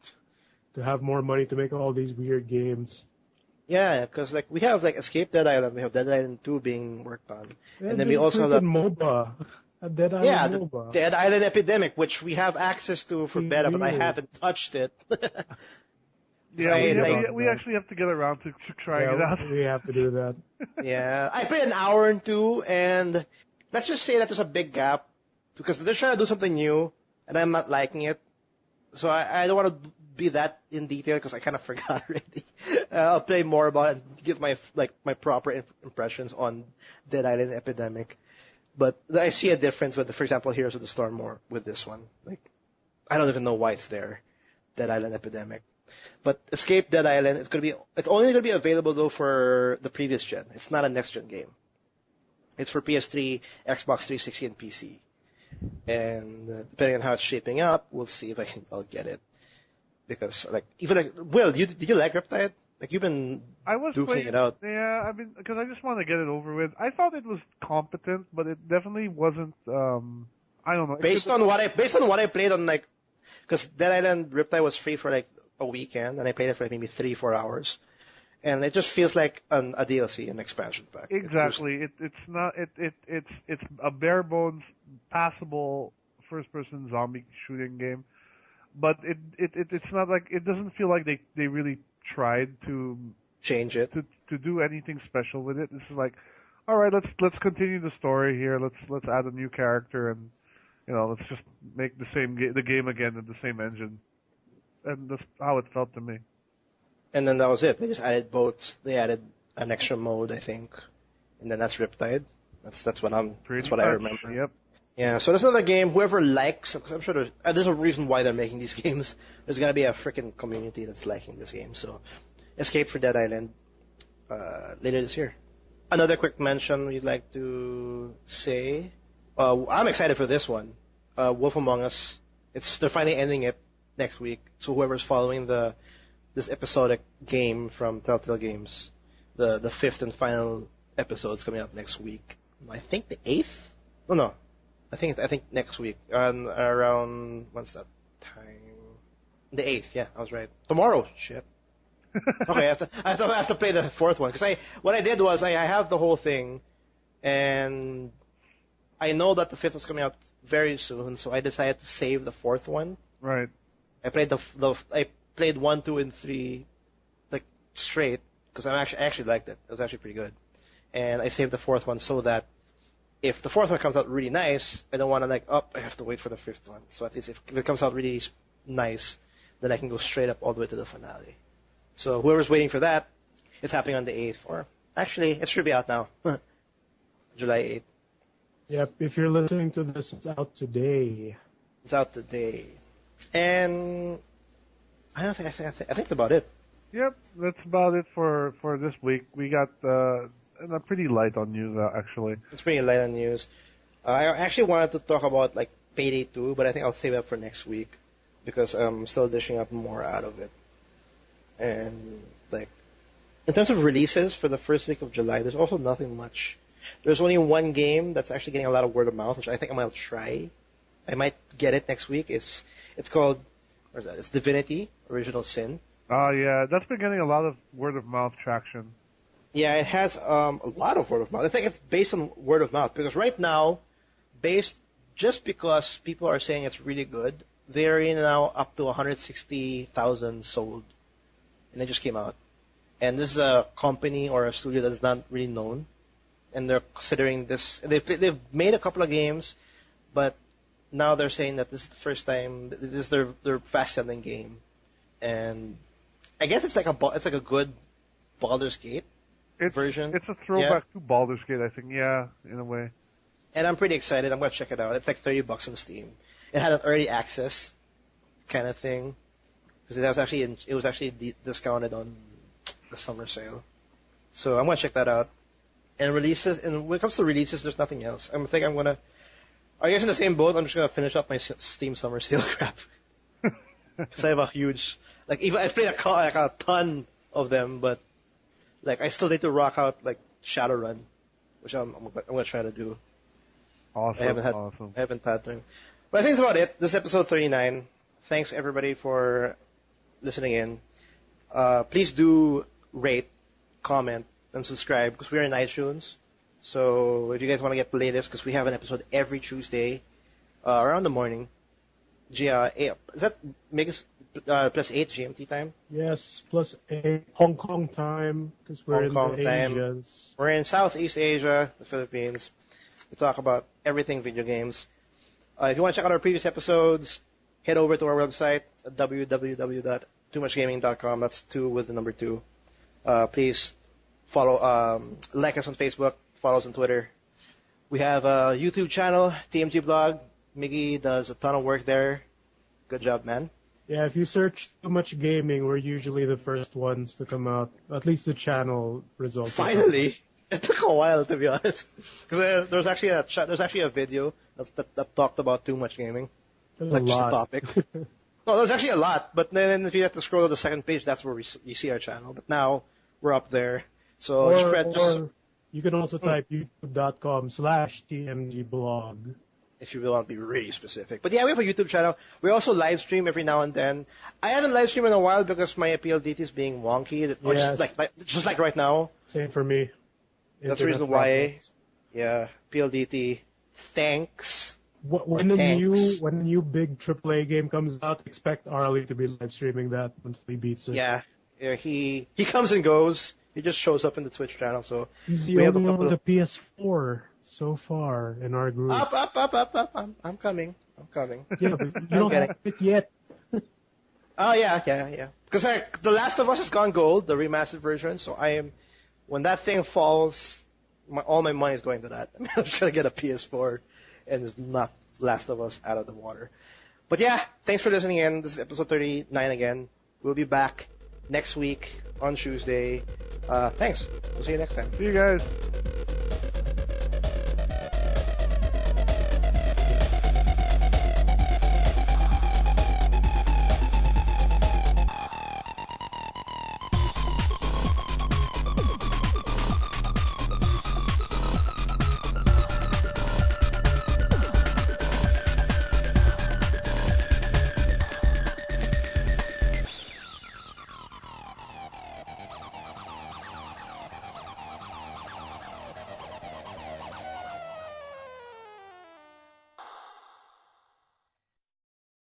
to have more money to make all these weird games. Yeah, because like we have like Escape Dead Island, we have Dead Island 2 being worked on, Yeah, and then we also have that MOBA, a Dead Island MOBA. the Dead Island Epidemic, which we have access to for beta, but I haven't touched it. Yeah, we actually have to get around to trying it out. We have to do that. Yeah, I played an hour and 2, and let's just say that there's a big gap because they're trying to do something new, and I'm not liking it. So I don't want to be that in detail because I kind of forgot already. I'll play more about it and give my proper impressions on Dead Island Epidemic. But I see a difference with, for example, Heroes of the Storm more with this one. Like, I don't even know why it's there, Dead Island Epidemic. But Escape Dead Island, it's only gonna be available though for the previous gen. It's not a next gen game. It's for PS3, Xbox 360, and PC. And depending on how it's shaping up, we'll see if I'll get it. Because Will, did you like Riptide? Like you've been duking it out. Yeah, I mean, because I just want to get it over with. I thought it was competent, but it definitely wasn't. I don't know. Based on what I played on because Dead Island Riptide was free for like a weekend, and I played it for maybe 3-4 hours, and it just feels like a DLC, an expansion pack. Exactly. It's a bare bones, passable first person zombie shooting game, but it's not like it doesn't feel like they really tried to change it to do anything special with it. This is like, all right, let's continue the story here. Let's add a new character and let's just make the game again with the same engine. And that's how it felt to me. And then that was it. They just added boats. They added an extra mode, I think, and then that's Riptide. That's what I remember. Yep. Yeah. So there's another game. Whoever likes, because I'm sure there's a reason why they're making these games. There's gonna be a freaking community that's liking this game. So, Escape for Dead Island later this year. Another quick mention we'd like to say. I'm excited for this one. Wolf Among Us. They're finally ending it next week. So whoever's following this episodic game from Telltale Games, the 5th and final episode is coming out next week. I think the 8th? No. I think next week. Around what's that time? The 8th. Yeah, I was right. Tomorrow. Shit. Okay, I have to play the 4th one because what I did was I have the whole thing, and I know that the 5th was coming out very soon, so I decided to save the 4th one. Right. I played I played 1, 2, and 3 like straight because I actually liked it. It was actually pretty good, and I saved the 4th one so that if the 4th one comes out really nice, I don't want to I have to wait for the 5th one. So at least if it comes out really nice, then I can go straight up all the way to the finale. So whoever's waiting for that, it's happening on the 8th, or actually it should be out now, July 8th. Yep. If you're listening to this, it's out today. It's out today. And I don't think I think that's about it. Yep, that's about it for this week. We got pretty light on news actually. It's pretty light on news. I actually wanted to talk about like Payday 2, but I think I'll save it for next week because I'm still dishing up more out of it. And like in terms of releases for the first week of July, there's also nothing much. There's only one game that's actually getting a lot of word of mouth, which I think I might try. I might get it next week. It's called, where's that? It's Divinity: Original Sin. Oh yeah, that's been getting a lot of word of mouth traction. Yeah, it has a lot of word of mouth. I think it's based on word of mouth because right now, just because people are saying it's really good, they're now up to 160,000 sold, and it just came out. And this is a company or a studio that is not really known, and they're considering this. They've made a couple of games, but now they're saying that this is the first time. This is their fast-selling game, and I guess it's like a good Baldur's Gate version. It's a throwback to Baldur's Gate, I think. Yeah, in a way. And I'm pretty excited. I'm gonna check it out. It's like $30 on Steam. It had an early access kind of thing because it was actually discounted on the summer sale. So I'm gonna check that out. And releases. And when it comes to releases, there's nothing else. I think I'm gonna. I guess in the same boat. I'm just gonna finish up my Steam summer sale crap. Because I have a huge. Like even I've played a ton of them, but like I still need to rock out like Shadowrun, which I'm gonna try to do. Awesome. I haven't had time. But I think that's about it. This is episode 39. Thanks everybody for listening in. Please do rate, comment, and subscribe because we're in iTunes. So if you guys want to get the latest, because we have an episode every Tuesday around the morning. Is that make us +8 GMT time? Yes, +8 Hong Kong time because we're in the Asians. We're in Southeast Asia, the Philippines. We talk about everything video games. If you want to check out our previous episodes, head over to our website at www.toomuchgaming.com. That's 2 with the number 2. Please follow, like us on Facebook, follow us on Twitter. We have a YouTube channel, TMG blog. Miggy does a ton of work there. Good job, man. Yeah, if you search Too Much Gaming, we're usually the first ones to come out. At least the channel results. Finally! It took a while, to be honest. Because there's actually a video that talked about Too Much Gaming. There's like a just lot. the topic. No, there's actually a lot. But then if you have to scroll to the second page, that's where you see our channel. But now we're up there. So or you can also type youtube.com/TMG blog. If you want to be really specific. But yeah, we have a YouTube channel. We also live stream every now and then. I haven't live streamed in a while because my PLDT is being wonky. Or just like right now. Same for me. That's the reason why. Yeah, PLDT. Thanks. When a new big AAA game comes out, expect Arlie to be live streaming that until he beats it. Yeah, he comes and goes. He just shows up in the Twitch channel. So he's the only one with a PS4 so far in our group. Up. I'm coming. Yeah, but you don't have it yet. Oh yeah. Because The Last of Us has gone gold, the remastered version. So when that thing falls, all my money is going to that. I'm just gonna get a PS4 and just knock Last of Us out of the water. But yeah, thanks for listening in. This is episode 39 again. We'll be back next week on Tuesday. Thanks. We'll see you next time. See you guys.